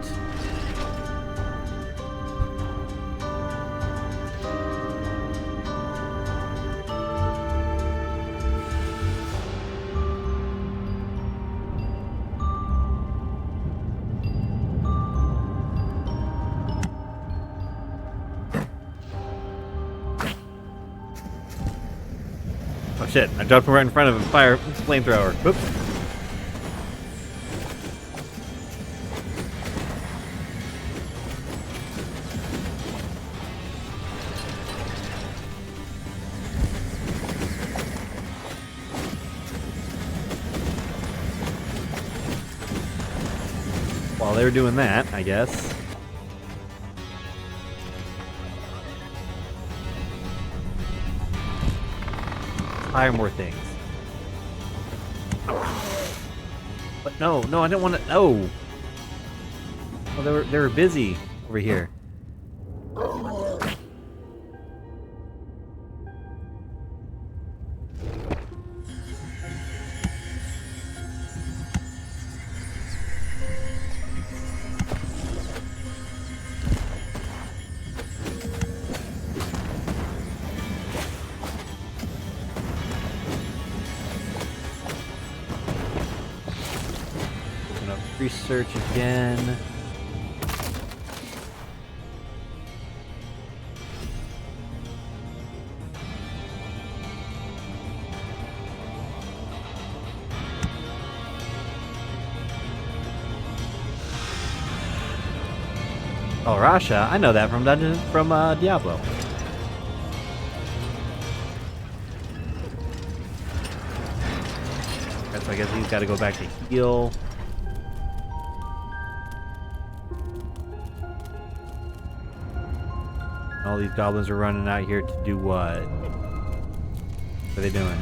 Oh shit, I dropped him right in front of him. Fire, flamethrower. Whoops. While they were doing that, I guess. Hire more things. But no, I don't want to. No. Oh, they were busy over here. Research again. Oh, Rasha, I know that from Diablo. So I guess he's got to go back to heal. All these goblins are running out here to do what? What are they doing?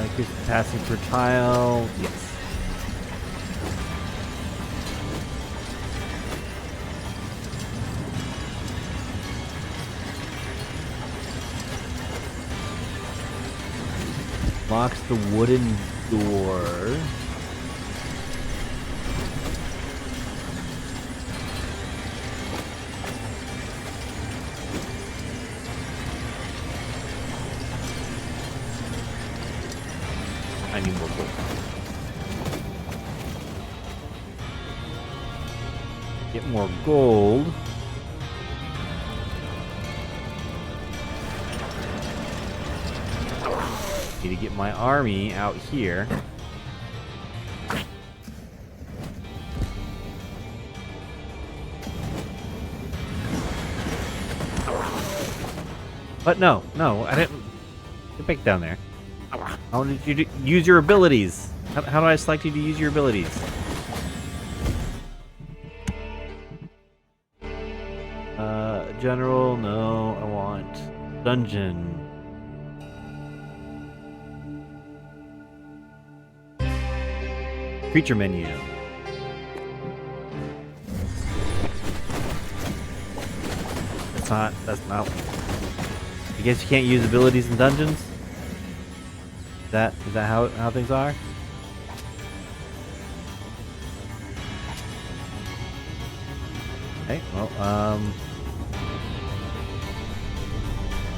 Increase capacity per tile. Yes. Locks the wooden door. I need more gold. Get more gold. Need to get my army out here. But no, I didn't. Get back down there. I wanted you to use your abilities. How do I select you to use your abilities? General, no, I want dungeon. Creature menu. That's not. I guess you can't use abilities in dungeons? Is that how things are? Okay, well,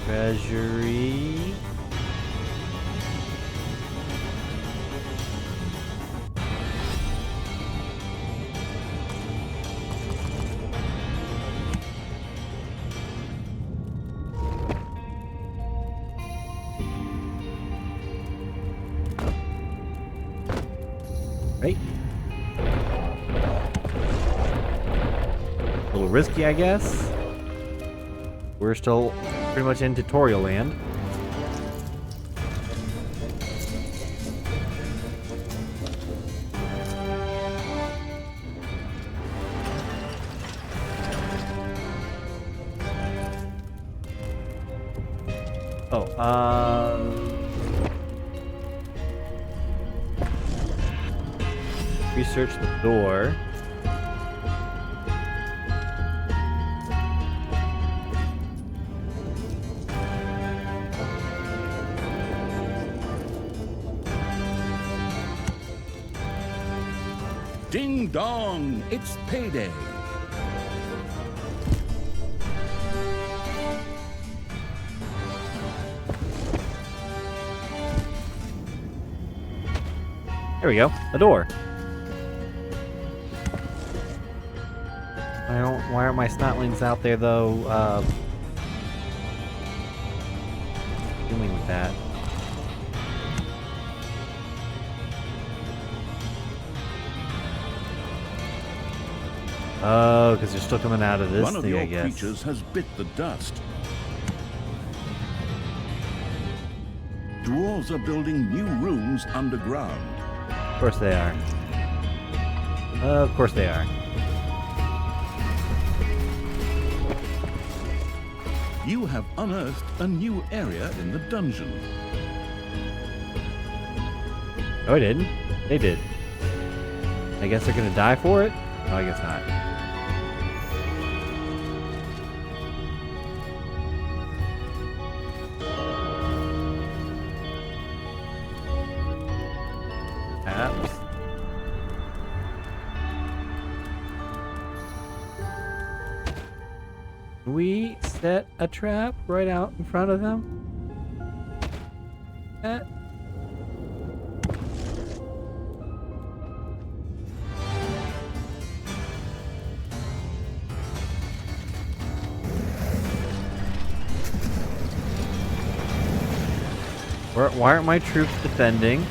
treasury. Right. A little risky, I guess. We're still pretty much in tutorial land. Research the door. Ding dong, it's payday. There we go. A door. Why aren't my snotlings out there though? Doing that. Oh, because they're still coming out of this One of thing, your I guess. creatures has bit the dust. Dwarves are building new rooms underground. Of course they are. Of course they are. You have unearthed a new area in the dungeon. Oh, I didn't. They did. I guess they're gonna die for it? No, I guess not. Can we set a trap right out in front of them? Why aren't my troops defending?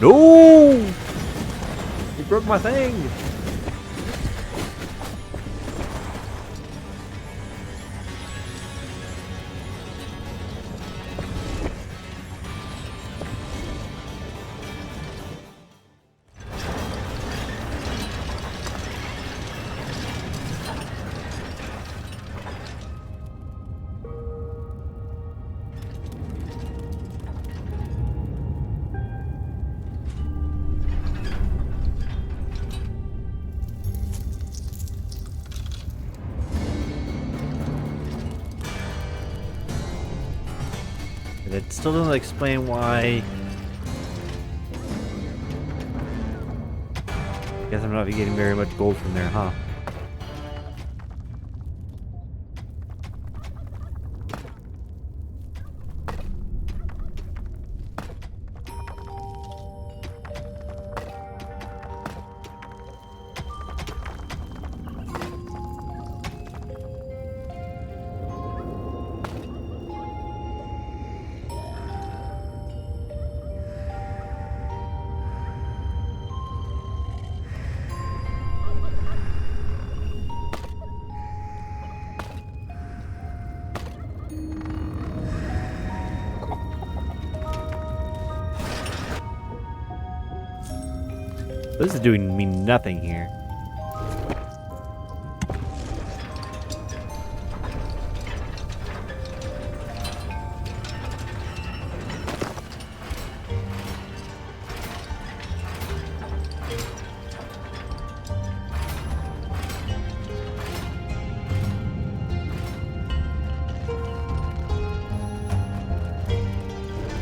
No! You broke my thing! It still doesn't explain why. Guess I'm not getting very much gold from there, huh? This is doing me nothing here.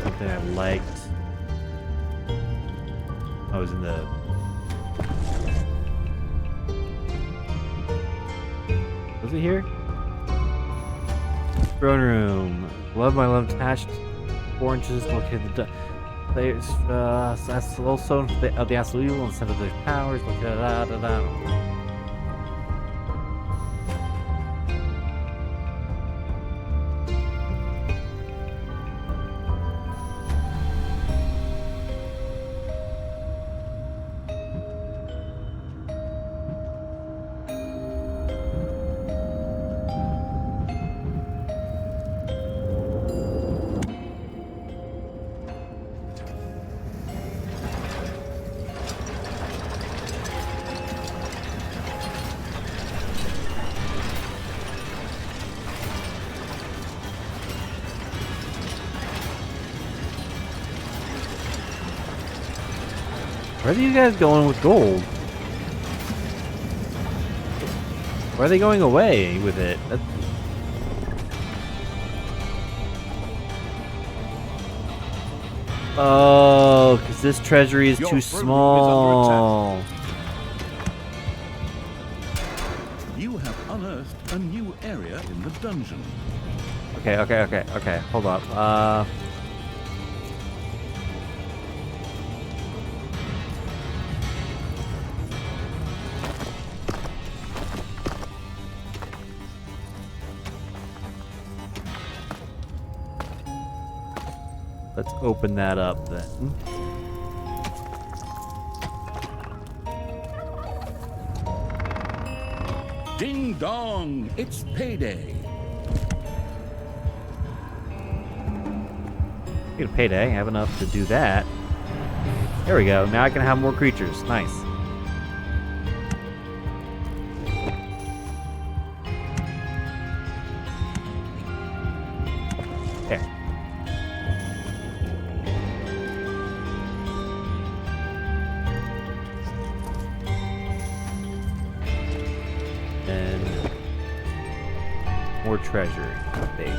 Something I liked. I was in the Was it here? Throne room. Love my love attached 4 inches located the players that's the low zone of the absolute evil instead of their powers. Where are you guys going with gold? Why are they going away with it? Oh, because this treasury is too small. You have unearthed a new area in the dungeon. Okay. Hold up. Let's open that up then. Ding dong, it's payday. Get a payday. I have enough to do that. There we go. Now I can have more creatures. Nice. There. And more treasure base.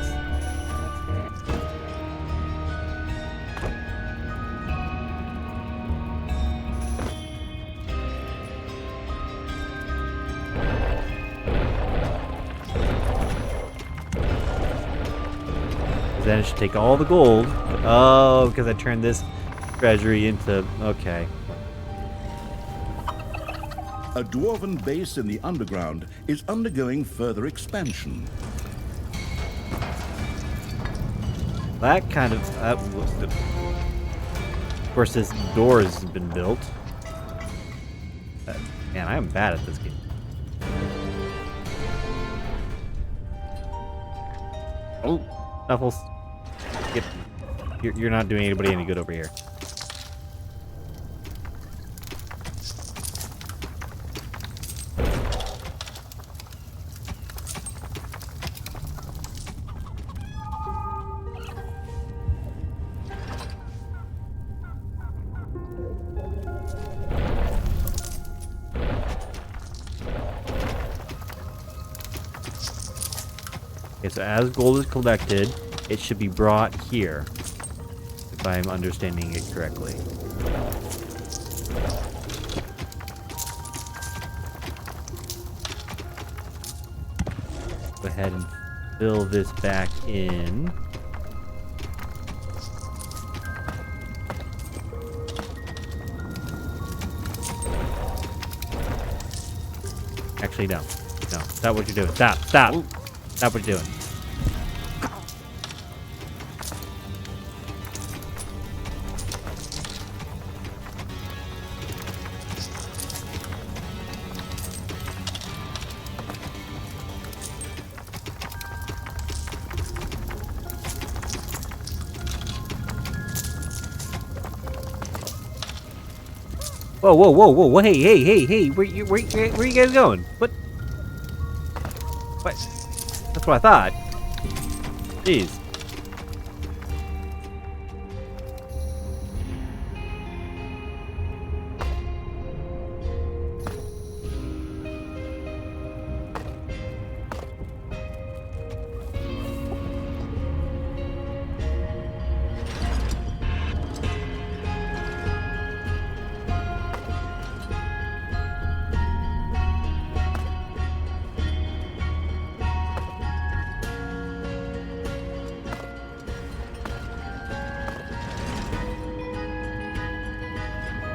then it should take all the gold. Oh, because I turned this treasury into... Okay. A dwarven base in the underground is undergoing further expansion. That kind of... of course, this door has been built. Man, I am bad at this game. Oh, Snuffles. Yep. You're not doing anybody any good over here. Okay, so as gold is collected, it should be brought here, if I'm understanding it correctly. Go ahead and fill this back in. Actually, no. No, stop what you're doing. Stop, stop! Stop what you're doing. Whoa, whoa, whoa, whoa, hey, hey, hey, hey, where you guys going? What? That's what I thought. Jeez.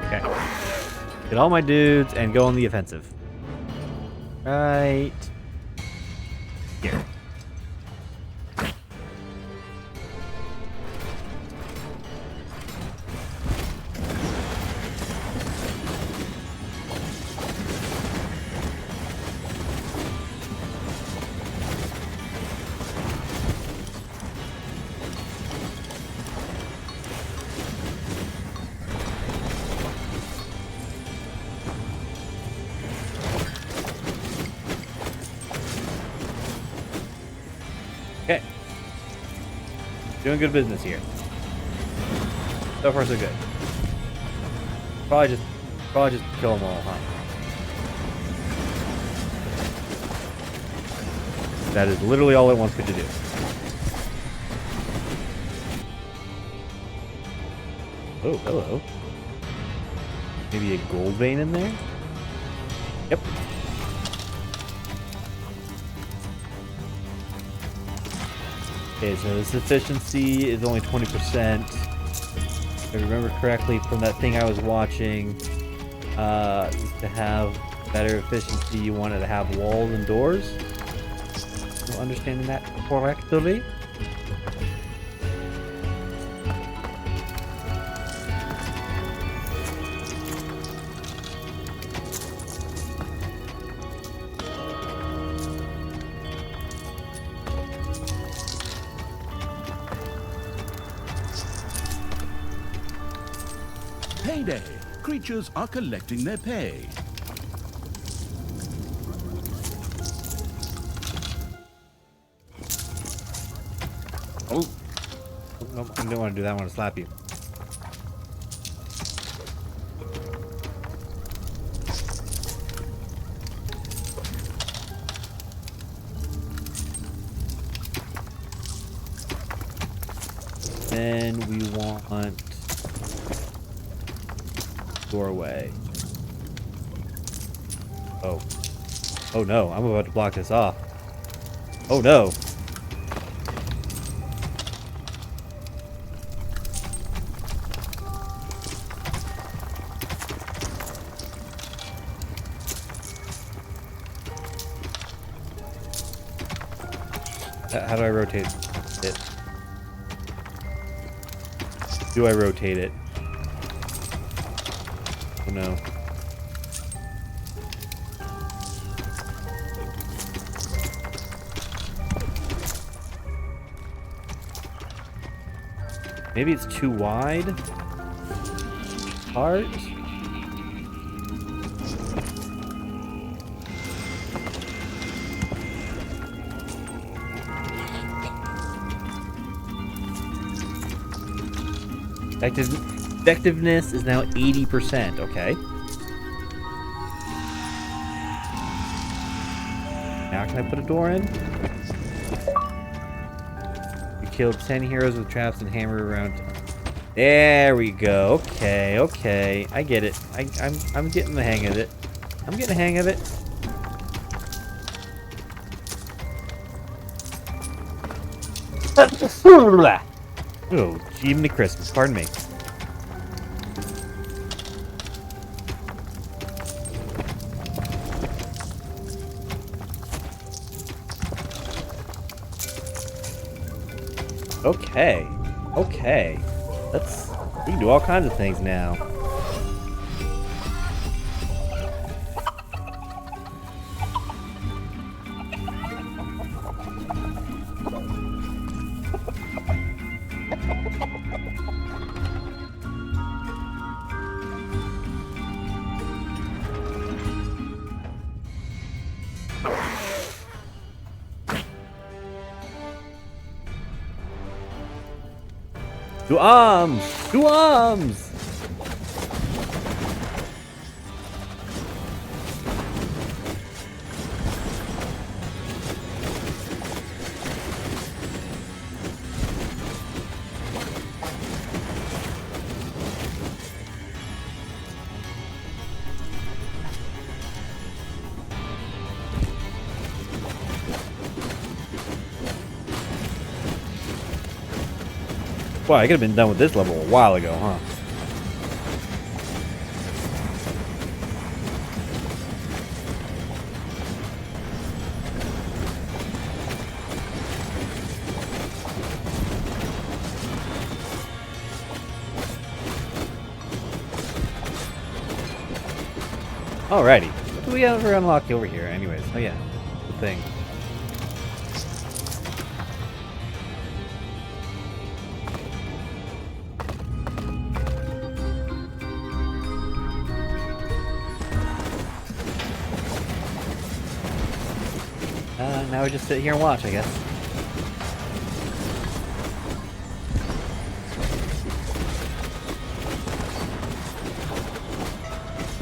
Okay. Get all my dudes and go on the offensive. Right here. Okay. Doing good business here. So far so good. Probably just kill them all, huh? That is literally all it wants me to do. Oh, hello. Maybe a gold vein in there? Yep. Okay, so this efficiency is only 20%. If I remember correctly from that thing I was watching, to have better efficiency, you wanted to have walls and doors. Am I understanding that correctly? Payday! Creatures are collecting their pay. Oh! No, I don't want to do that. I want to slap you. Then we want doorway. Oh. Oh no, I'm about to block this off. Oh no. How do I rotate it? Do I rotate it? Oh no. Maybe it's too wide? Heart? Effectiveness is now 80%, okay. Now can I put a door in? You killed 10 heroes with traps and hammer around. There we go. Okay, okay. I get it. I'm getting the hang of it. I'm getting the hang of it. Oh, Jiminy Christmas. Pardon me. Okay. Okay. We can do all kinds of things now. To arms! To arms! Wow, I could have been done with this level a while ago, huh? Alrighty. What do we ever unlock over here anyways? Oh yeah, the thing. Now we just sit here and watch, I guess.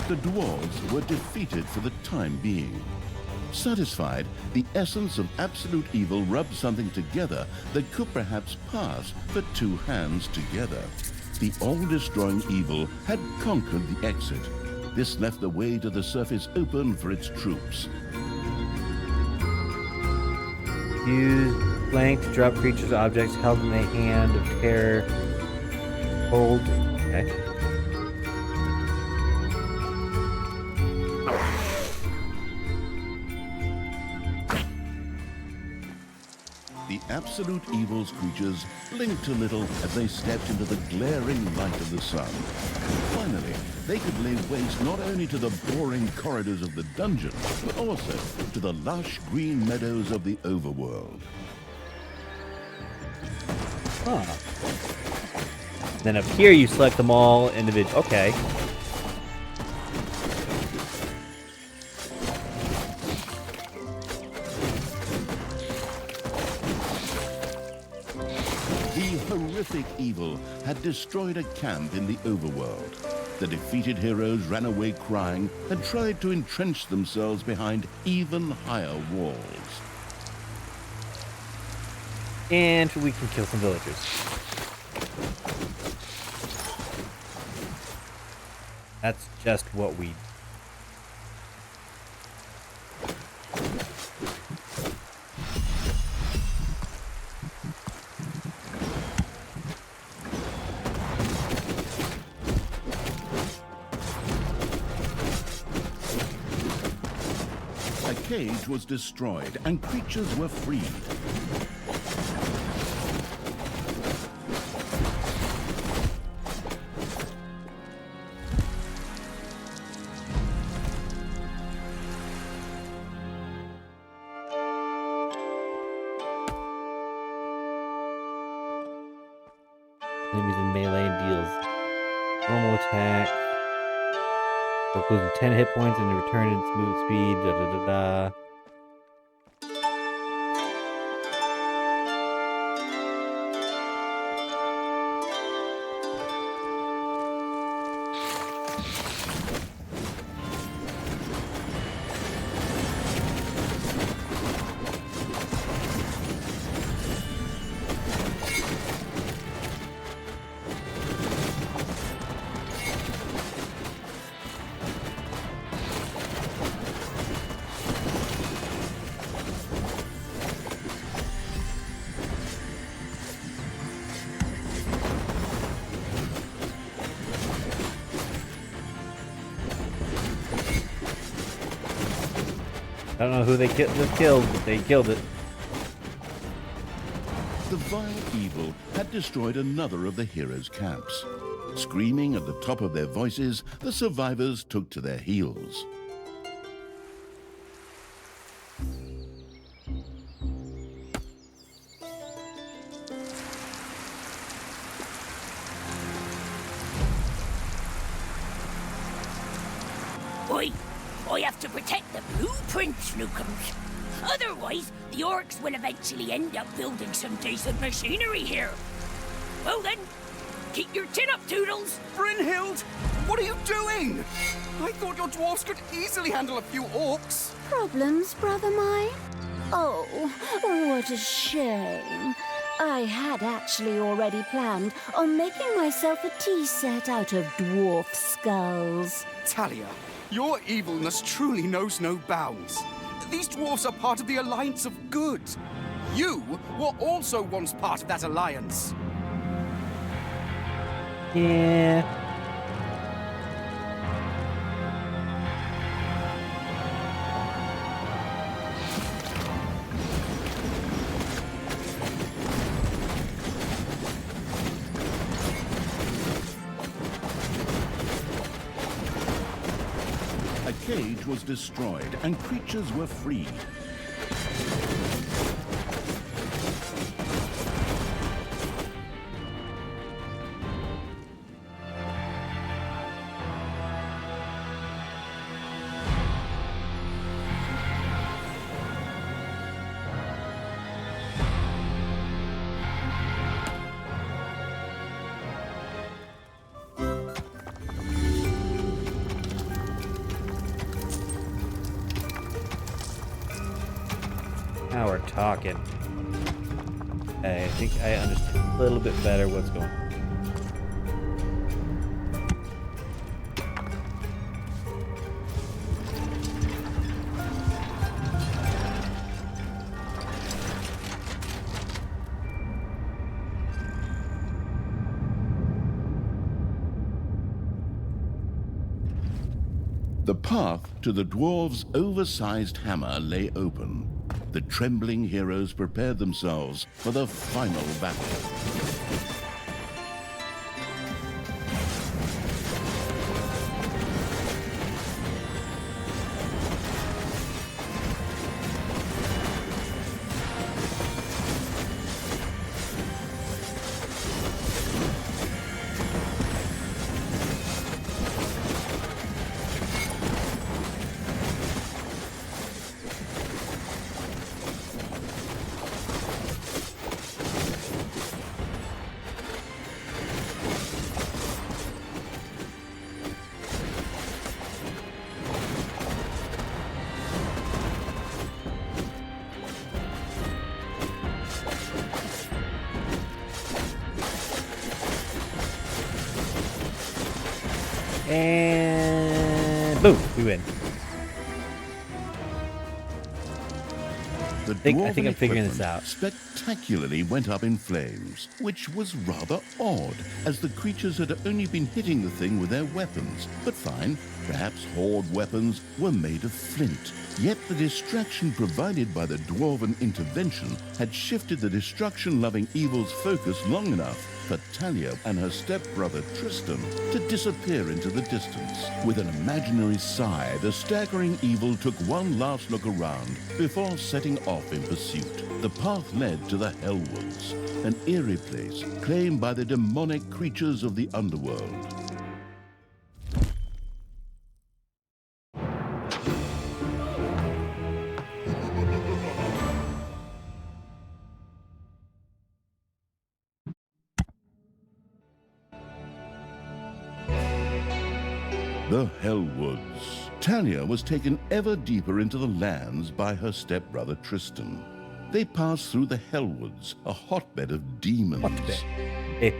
The dwarves were defeated for the time being. Satisfied, the essence of absolute evil rubbed something together that could perhaps pass for two hands together. The all-destroying evil had conquered the exit. This left the way to the surface open for its troops. Use blank to drop creatures' objects held in a hand of terror. Hold. Okay. The absolute evil's creatures blinked a little as they stepped into the glaring light of the sun. Finally, they could lay waste not only to the boring corridors of the dungeon, but also to the lush green meadows of the overworld. Huh. Then up here you select them all individually. Okay. The horrific evil had destroyed a camp in the overworld. The defeated heroes ran away crying and tried to entrench themselves behind even higher walls. And we can kill some villagers. That's just what we... A cage was destroyed and creatures were freed. Enemies in melee and deals normal attack. For losing 10 hit points and return its move speed. Da da da da. I don't know who they just killed, but they killed it. The vile evil had destroyed another of the heroes' camps. Screaming at the top of their voices, the survivors took to their heels. I have to protect the blueprints, Newcombs. Otherwise, the orcs will eventually end up building some decent machinery here. Well then, keep your chin up, Toodles. Brynhild, what are you doing? I thought your dwarfs could easily handle a few orcs. Problems, brother mine? Oh, what a shame. I had actually already planned on making myself a tea set out of dwarf skulls. Talia, your evilness truly knows no bounds. These dwarfs are part of the Alliance of Good. You were also once part of that alliance. Yeah. A cage was destroyed and creatures were freed. Now we're talking. I think I understand a little bit better what's going on. The path to the dwarves' oversized hammer lay open. The trembling heroes prepared themselves for the final battle. And boom, we win. The I think I'm dwarven figuring this equipment out. spectacularly went up in flames, which was rather odd, as the creatures had only been hitting the thing with their weapons. But fine, perhaps horde weapons were made of flint. Yet the distraction provided by the dwarven intervention had shifted the destruction-loving evil's focus long enough for Talia and her stepbrother Tristan to disappear into the distance. With an imaginary sigh, the staggering evil took one last look around before setting off in pursuit. The path led to the Hellwoods, an eerie place claimed by the demonic creatures of the underworld. The Hellwoods. Talia was taken ever deeper into the lands by her stepbrother Tristan. They passed through the Hellwoods, a hotbed of demons. A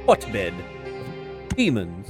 hotbed of demons.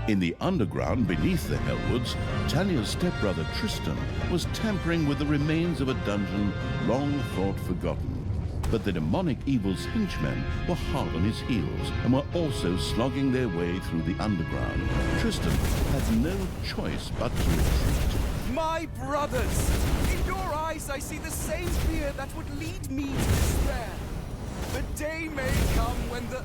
In the underground beneath the Hellwoods, Talia's stepbrother Tristan was tampering with the remains of a dungeon long thought forgotten. But the demonic evil's henchmen were hard on his heels and were also slogging their way through the underground. Tristan had no choice but to retreat. My brothers! In your eyes I see the same fear that would lead me to despair. The day may come when the...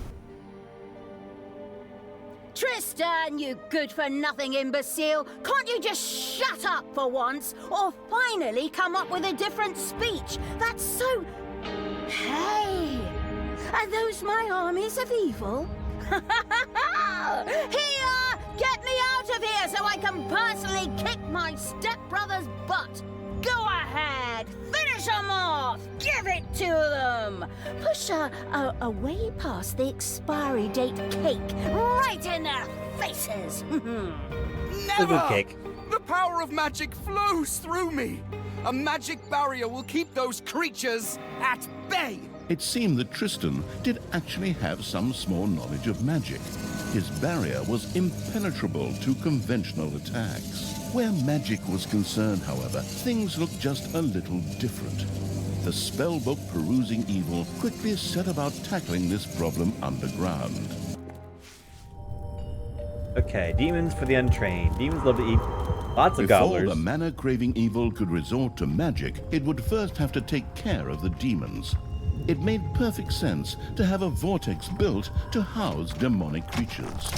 Tristan, you good-for-nothing imbecile! Can't you just shut up for once? Or finally come up with a different speech? That's so... Hey! Are those my armies of evil? Here! Get me out of here so I can personally kick my stepbrother's butt! Go ahead! Finish them off! Give it to them! Push a way past the expiry date cake right in their faces! Never! Cake. The power of magic flows through me! A magic barrier will keep those creatures at bay! It seemed that Tristan did actually have some small knowledge of magic. His barrier was impenetrable to conventional attacks. Where magic was concerned, however, things looked just a little different. The spellbook perusing evil quickly set about tackling this problem underground. Okay, demons for the untrained. Demons love to eat lots of Before gobblers. the mana-craving evil could resort to magic, it would first have to take care of the demons. It made perfect sense to have a vortex built to house demonic creatures.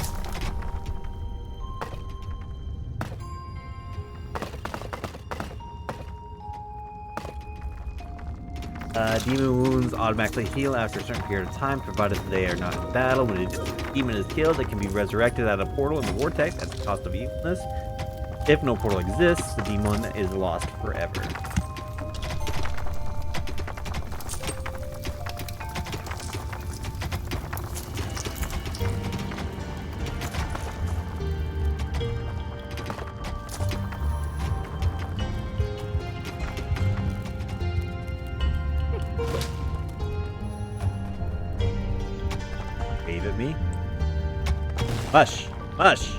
Demon wounds automatically heal after a certain period of time, provided they are not in battle. When a demon is killed, it can be resurrected at a portal in the vortex at the cost of evilness. If no portal exists, the demon is lost forever. Wave at me. Mush! Mush!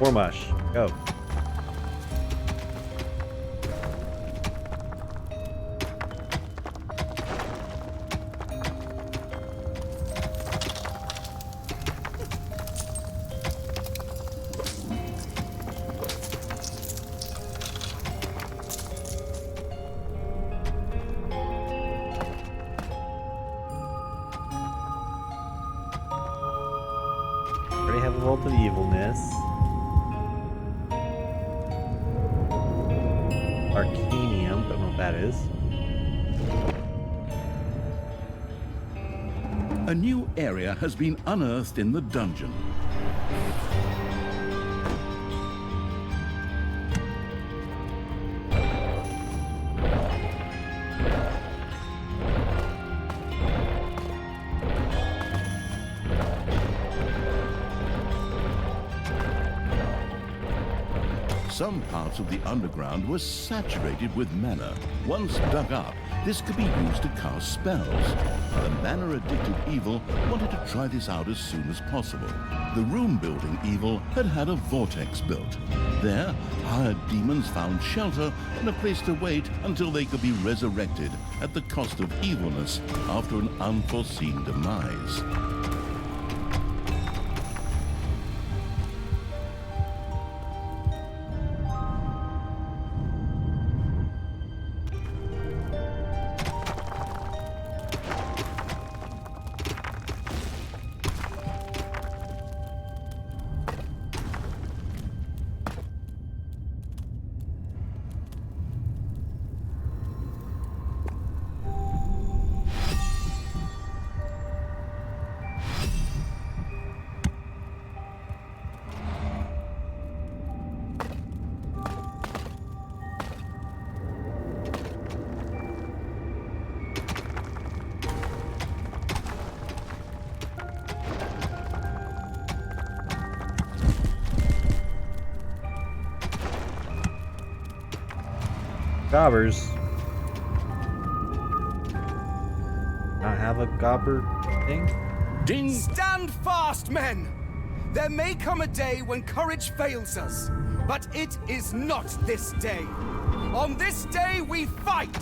More mush. Go. Already have a vault of evilness. Arcanium, don't know what that is. A new area has been unearthed in the dungeon. Some parts of the underground were saturated with mana. Once dug up, this could be used to cast spells. The mana-addicted evil wanted to try this out as soon as possible. The room-building evil had had a vortex built. There, hired demons found shelter and a place to wait until they could be resurrected at the cost of evilness after an unforeseen demise. Gobbers. I have a gobber thing. Ding! Stand fast, men! There may come a day when courage fails us, but it is not this day. On this day we fight!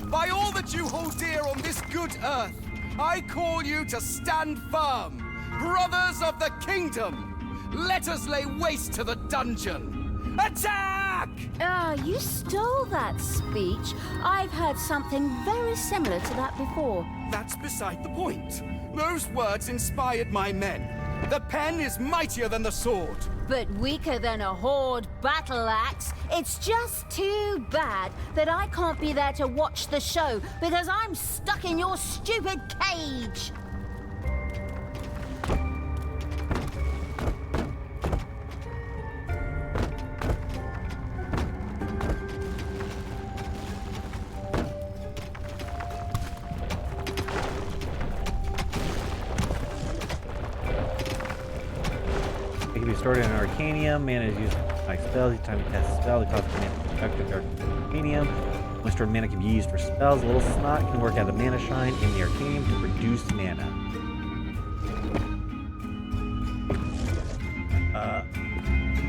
By all that you hold dear on this good earth, I call you to stand firm! Brothers of the kingdom! Let us lay waste to the dungeon! Attack! Ah, you stole that speech. I've heard something very similar to that before. That's beside the point. Those words inspired my men. The pen is mightier than the sword. But weaker than a horde battle axe. It's just too bad that I can't be there to watch the show because I'm stuck in your stupid cage. It can be stored in an arcanium. Mana is used by spells. Each time you cast a spell, it costs mana to conduct the arcanium. When stored mana can be used for spells. A little snot can work out a mana shine in the arcanium to produce mana.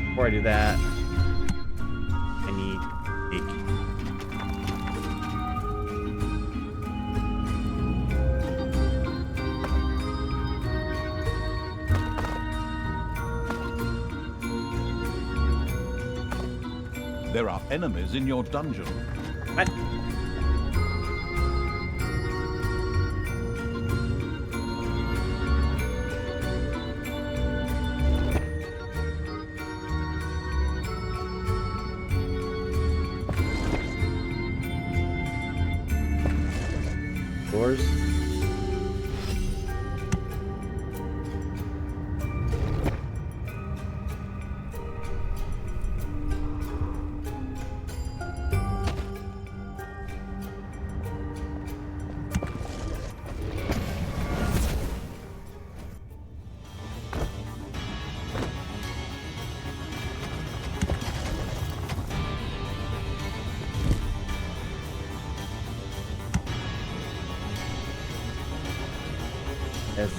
Before I do that, I need a key. There are enemies in your dungeon. What? Doors.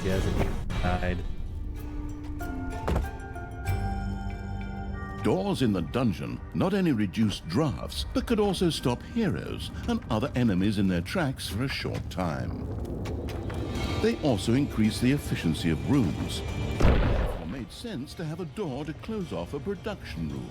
Yes, it died. Doors in the dungeon not only reduced drafts, but could also stop heroes and other enemies in their tracks for a short time. They also increase the efficiency of rooms. It therefore made sense to have a door to close off a production room.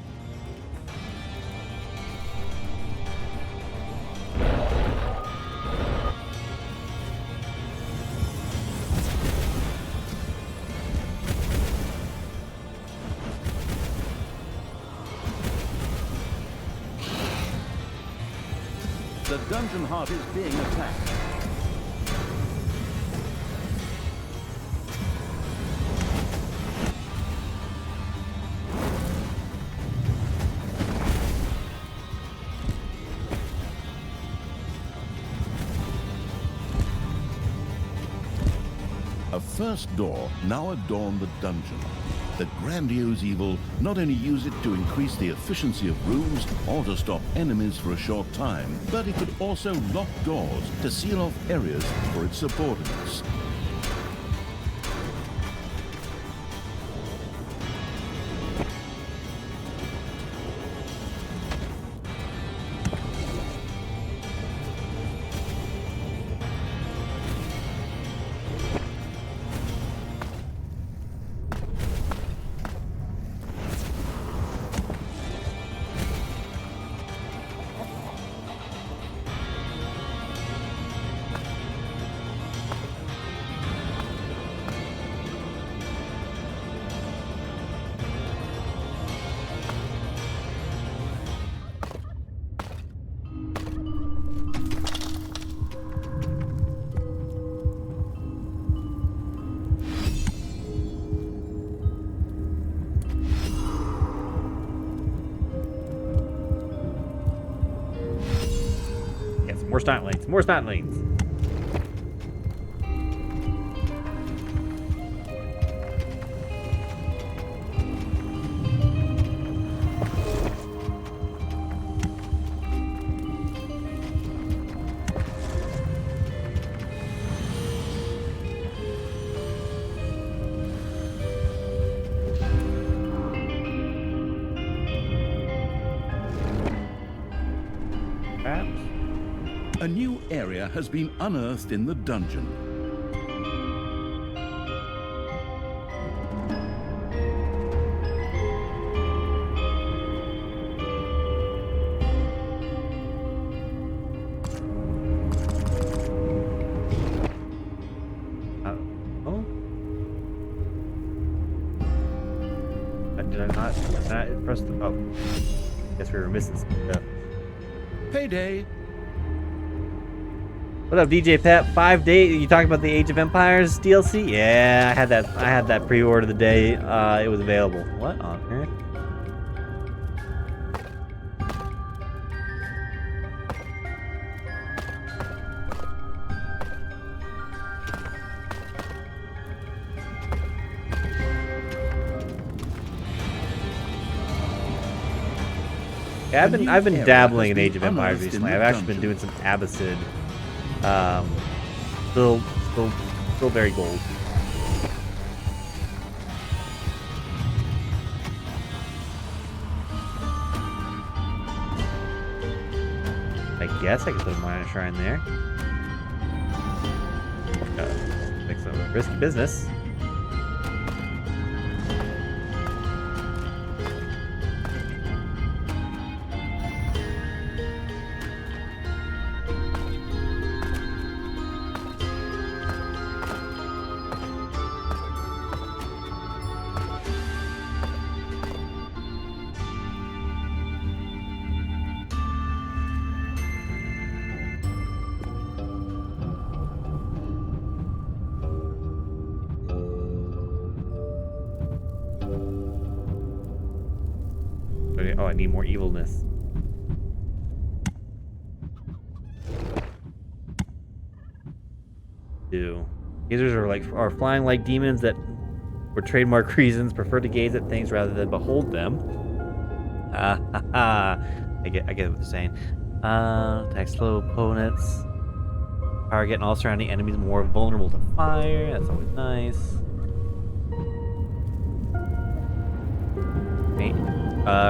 The dungeon heart is being attacked. A first door now adorned the dungeon. The grandiose evil not only use it to increase the efficiency of rooms or to stop enemies for a short time, but it could also lock doors to seal off areas for its subordinates. More stunt lanes. More stunt lanes. Perhaps. A new area has been unearthed in the dungeon. Oh? Did I not? Did I press the? Oh, guess we were missing some stuff. Payday! What up, DJ Pep? 5 days. You talking about the Age of Empires DLC? Yeah, I had that. I had that pre-order the day it was available. What on earth? Yeah, I've been dabbling in Age of Empires recently. I've actually been doing some Abbasid. Still very gold. I guess I could put a minor shrine there. Make some risky business. Oh, I need more evilness. Gazers are flying like demons that, for trademark reasons, prefer to gaze at things rather than behold them. I get what they're saying. Attack slow opponents. Target and all surrounding enemies more vulnerable to fire. That's always nice.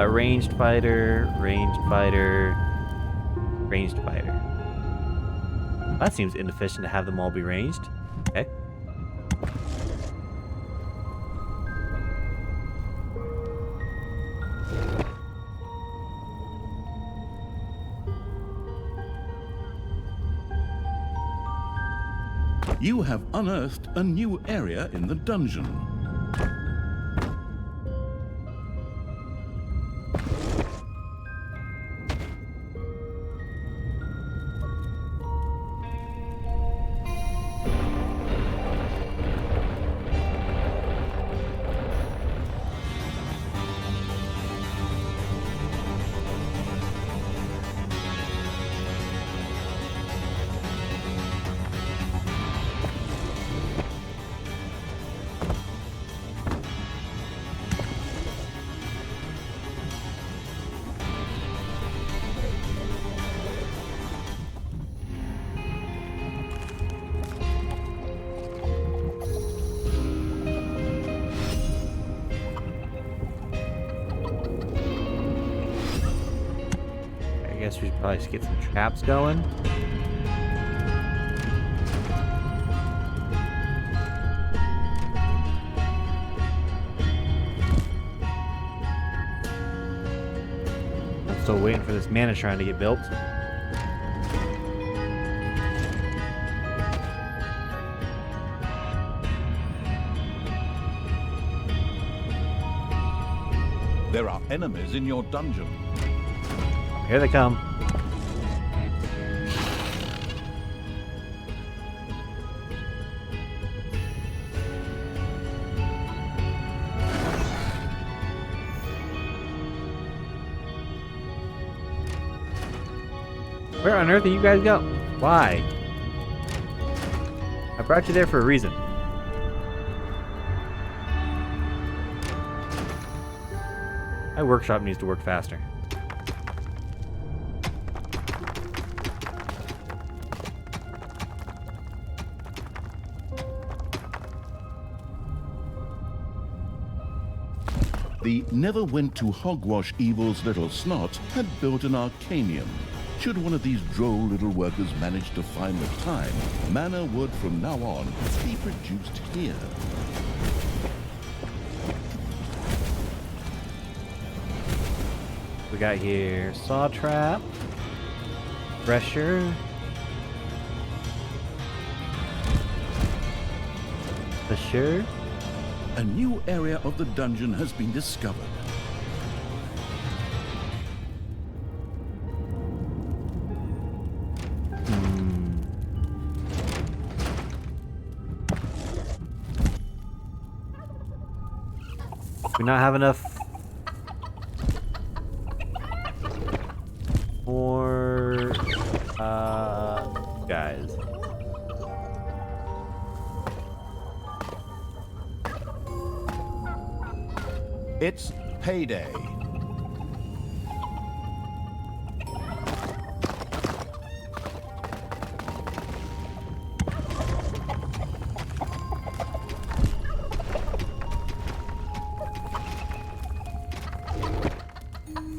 Ranged fighter, ranged fighter, ranged fighter. That seems inefficient to have them all be ranged. Okay. You have unearthed a new area in the dungeon. Guess we should probably just get some traps going. I'm still waiting for this mana shrine to get built. There are enemies in your dungeon. Here they come. Where on earth are you guys go? Why? I brought you there for a reason. My workshop needs to work faster. The never went to hogwash evil's little snot had built an arcanium. Should one of these droll little workers manage to find the time, mana would from now on be produced here. We got here saw trap, pressure, for sure. A new area of the dungeon has been discovered. We not have enough more guys. It's payday.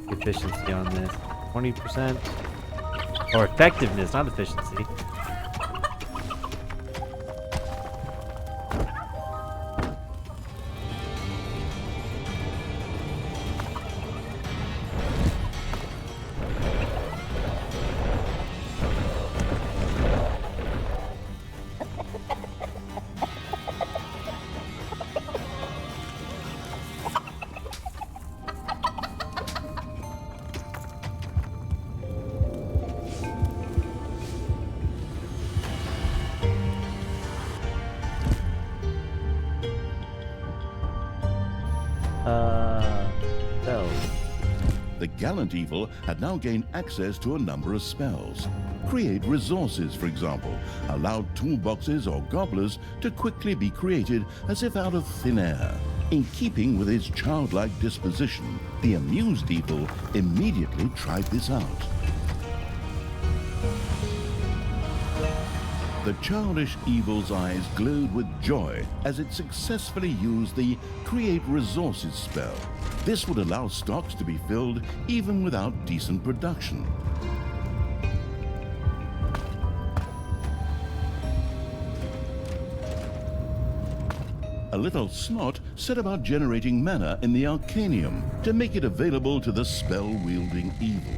Efficiency on this 20%, or effectiveness, not efficiency. Spells. The gallant evil had now gained access to a number of spells. Create resources, for example, allowed toolboxes or gobblers to quickly be created as if out of thin air. In keeping with his childlike disposition, the amused evil immediately tried this out. The childish evil's eyes glowed with joy as it successfully used the Create Resources spell. This would allow stocks to be filled even without decent production. A little snot set about generating mana in the Arcanium to make it available to the spell-wielding evil.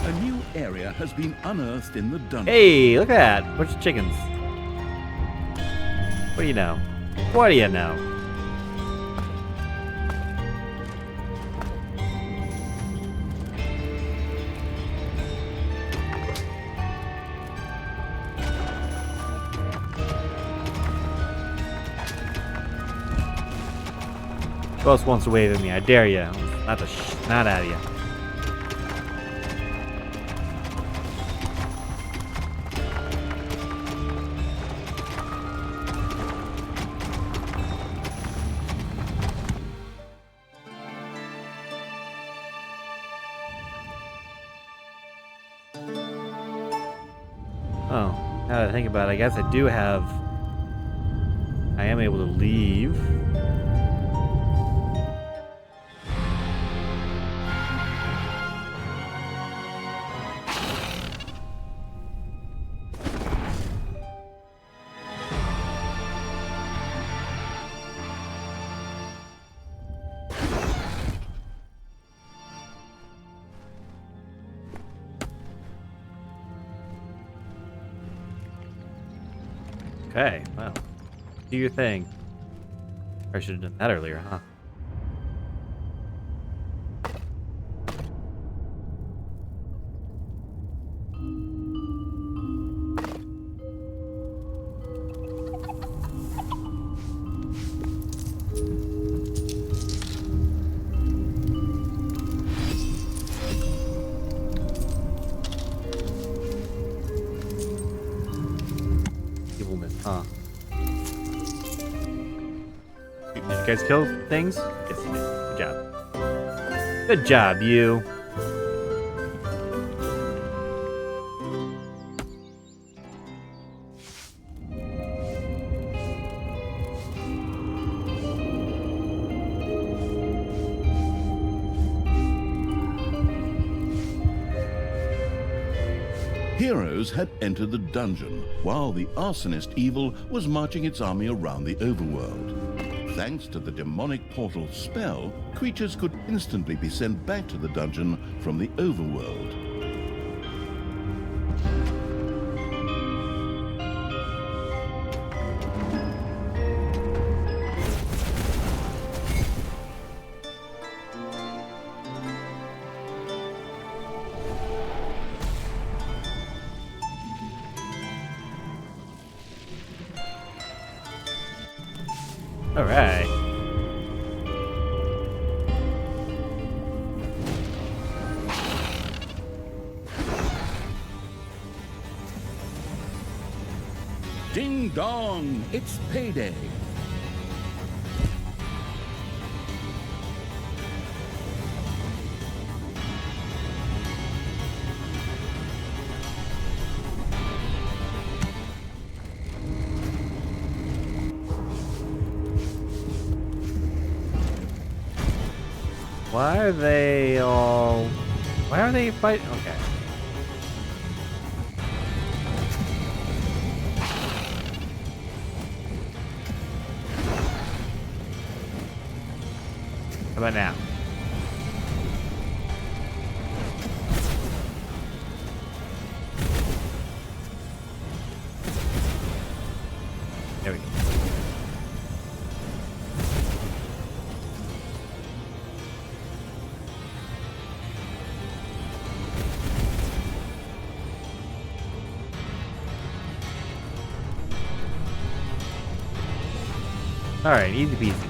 A new area has been unearthed in the dungeon. Hey, look at that. Bunch of chickens. What do you know? What do you know? else wants to wave at me? I dare you. Not the not out of you. Oh, now that I think about it, I guess I do have... I am able to leave. Okay, well, do your thing. I should have done that earlier, huh? Evilness, huh? Did you guys kill things? Yes, you did. Good job. Good job, you. Heroes had entered the dungeon, while the arsonist evil was marching its army around the overworld. Thanks to the demonic portal spell, creatures could instantly be sent back to the dungeon from the overworld. All right. Ding dong, it's payday. Why are they all... Why are they fighting? Okay. How about now? There we go. Alright, easy peasy.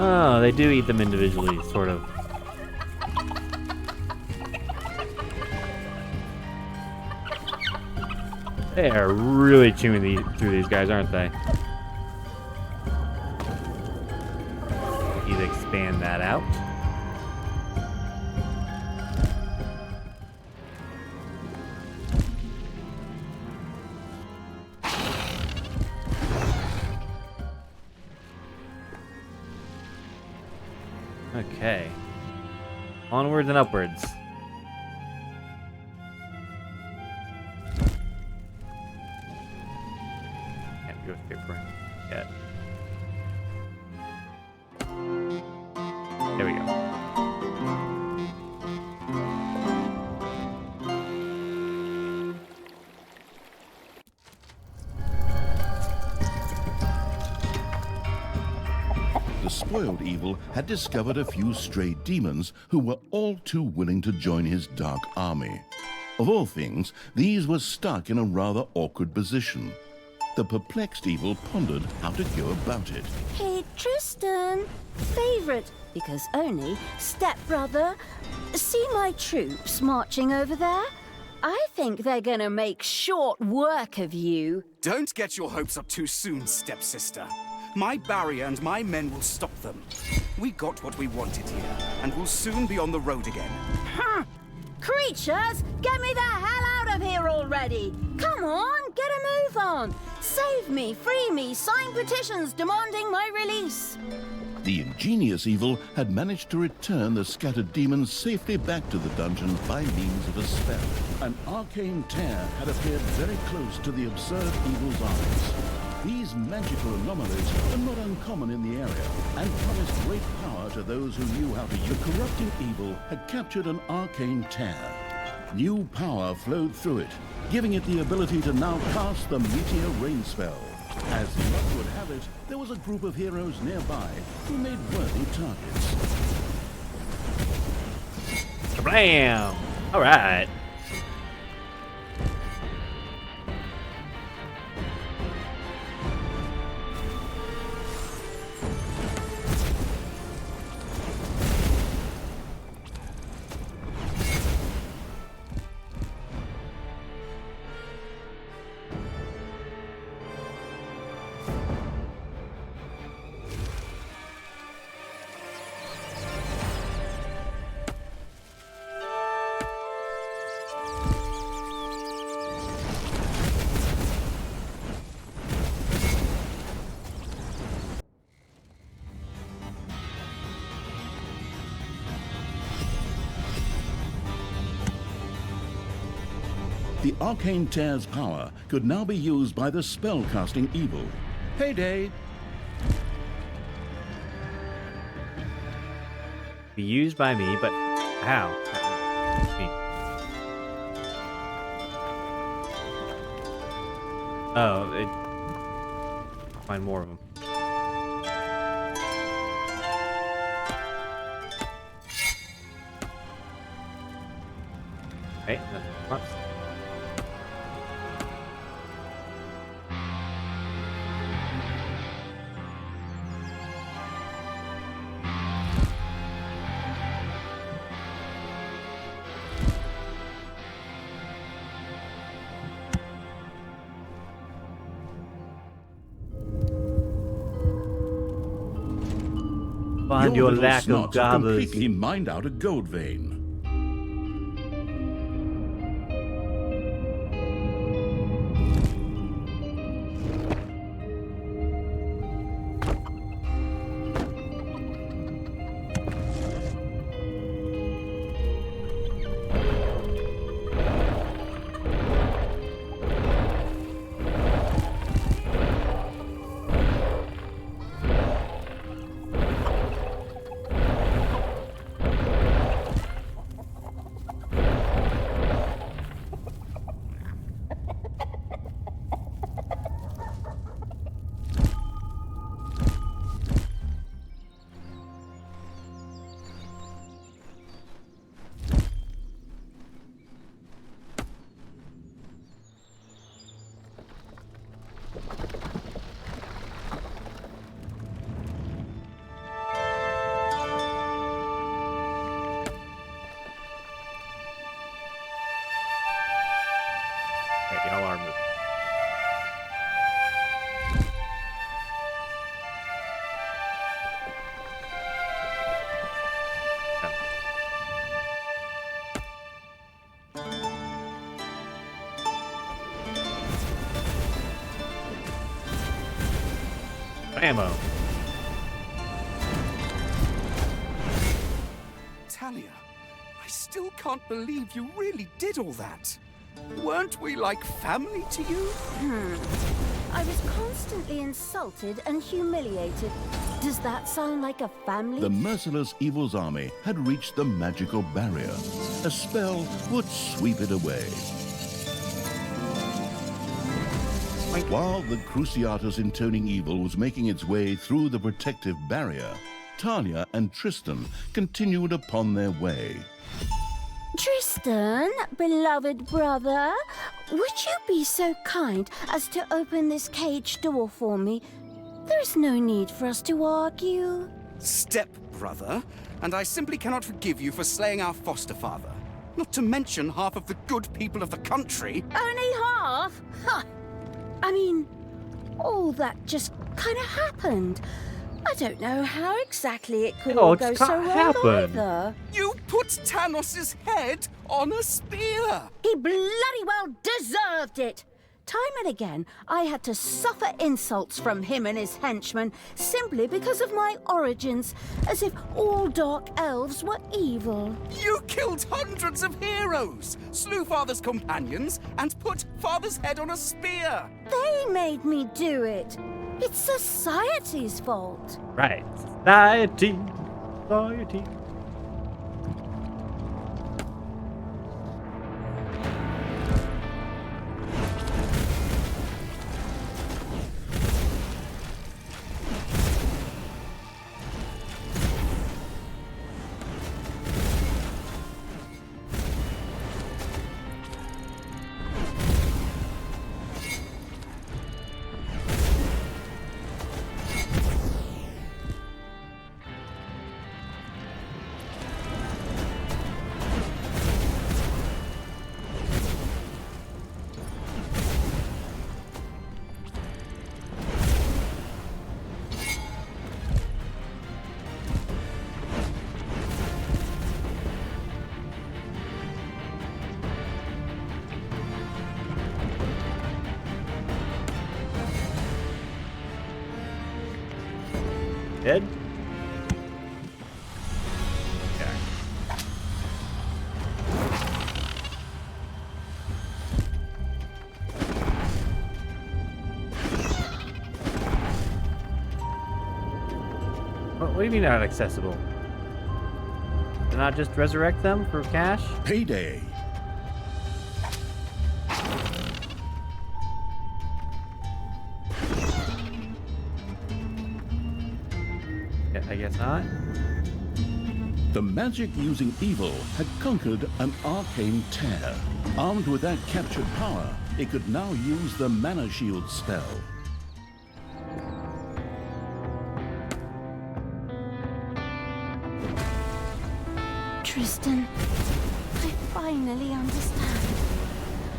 Oh, they do eat them individually, sort of. They are really chewing through these guys, aren't they? that out. Okay. Onwards and upwards. Can't go straight for him yet. There we go. The spoiled evil had discovered a few stray demons who were all too willing to join his dark army. Of all things, these were stuck in a rather awkward position. The perplexed evil pondered how to go about it. Hey, Tristan, favorite, because only, stepbrother, see my troops marching over there? I think they're gonna make short work of you. Don't get your hopes up too soon, stepsister. My barrier and my men will stop them. We got what we wanted here, and we'll soon be on the road again. Creatures, get me the hell out of here already! Come on, get a move on! Save me, free me, sign petitions demanding my release! The ingenious evil had managed to return the scattered demons safely back to the dungeon by means of a spell. An arcane tear had appeared very close to the absurd evil's eyes. These magical anomalies are not uncommon in the area and promised great power to those who knew how to use. The corrupting evil had captured an arcane tear. New power flowed through it, giving it the ability to now cast the meteor rain spell. As luck would have it, there was a group of heroes nearby who made worthy targets. Blam! Alright. The arcane tear's power could now be used by the spell-casting evil. Heyday! Be used by me, but how? Oh, find more of them. Okay, that's not. Find your little lack of snots have gobbles. completely mined out a gold vein. ammo. Talia, I still can't believe you really did all that. Weren't we like family to you? I was constantly insulted and humiliated. Does that sound like a family? The merciless evil's army had reached the magical barrier. A spell would sweep it away. While the Cruciatus intoning evil was making its way through the protective barrier, Talia and Tristan continued upon their way. Tristan, beloved brother, would you be so kind as to open this cage door for me? There is no need for us to argue. Step-brother, and I simply cannot forgive you for slaying our foster father. Not to mention half of the good people of the country. Only half? Huh. I mean, all that just kind of happened. I don't know how exactly it could all go so wrong either. You put Tanos' head on a spear! He bloody well deserved it! Time and again, I had to suffer insults from him and his henchmen simply because of my origins, as if all dark elves were evil. You killed hundreds of heroes, slew Father's companions, and put Father's head on a spear! They made me do it. It's society's fault. Right. Society. Society. Dead? Okay. What do you mean not accessible? To not just resurrect them for cash? Payday. I guess not. The magic-using evil had conquered an arcane tear. Armed with that captured power, it could now use the Mana Shield spell. Tristan, I finally understand.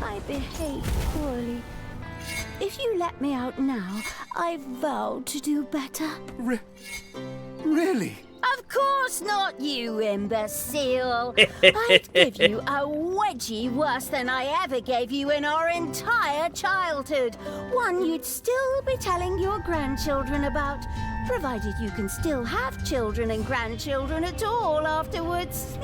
I behaved poorly. If you let me out now, I vow to do better. Really? Of course not, you imbecile! I'd give you a wedgie worse than I ever gave you in our entire childhood. One you'd still be telling your grandchildren about, provided you can still have children and grandchildren at all afterwards.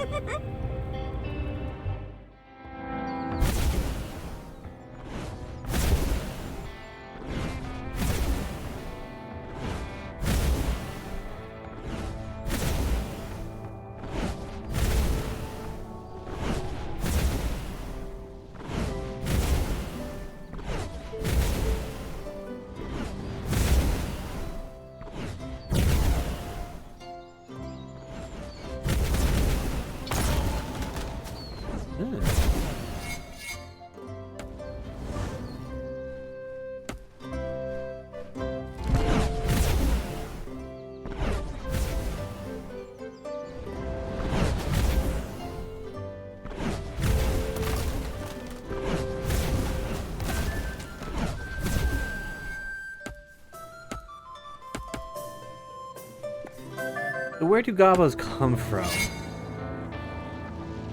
Where do gobos come from?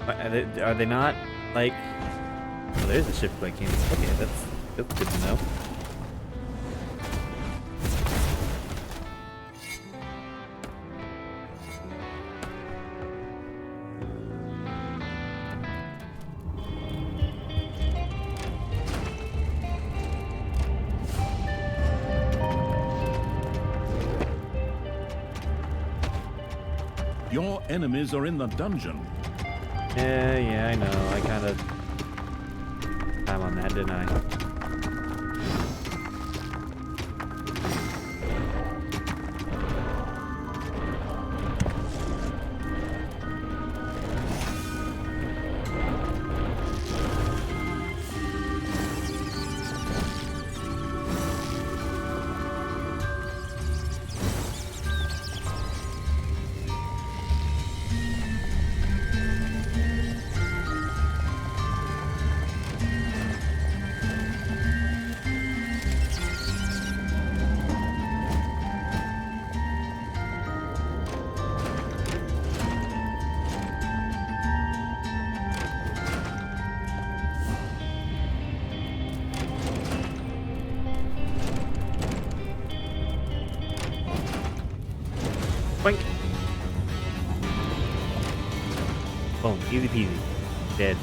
Are they not like? Oh, there's a ship like in. Okay, that's good to know. Your enemies are in the dungeon. Yeah, I know. I kind of time on that, didn't I? Boink. Boom. Easy peasy. Dead.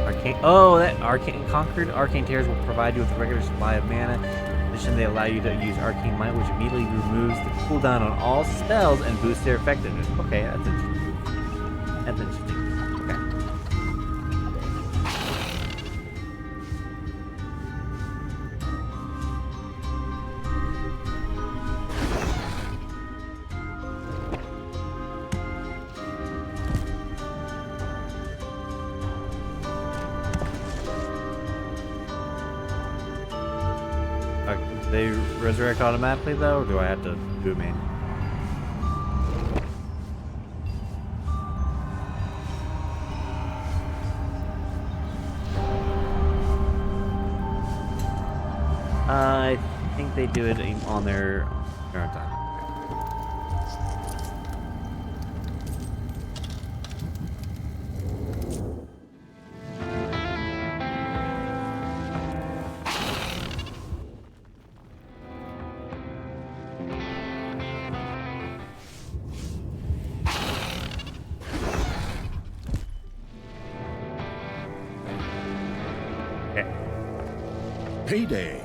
Arcane. Oh, that arcane conquered. Arcane tears will provide you with a regular supply of mana. In addition, they allow you to use arcane might, which immediately removes the cooldown on all spells and boosts their effectiveness. Okay, that's interesting. That's interesting. Okay. Do they resurrect automatically though, or do I have to do it manually? I think they do it on their own time. Payday.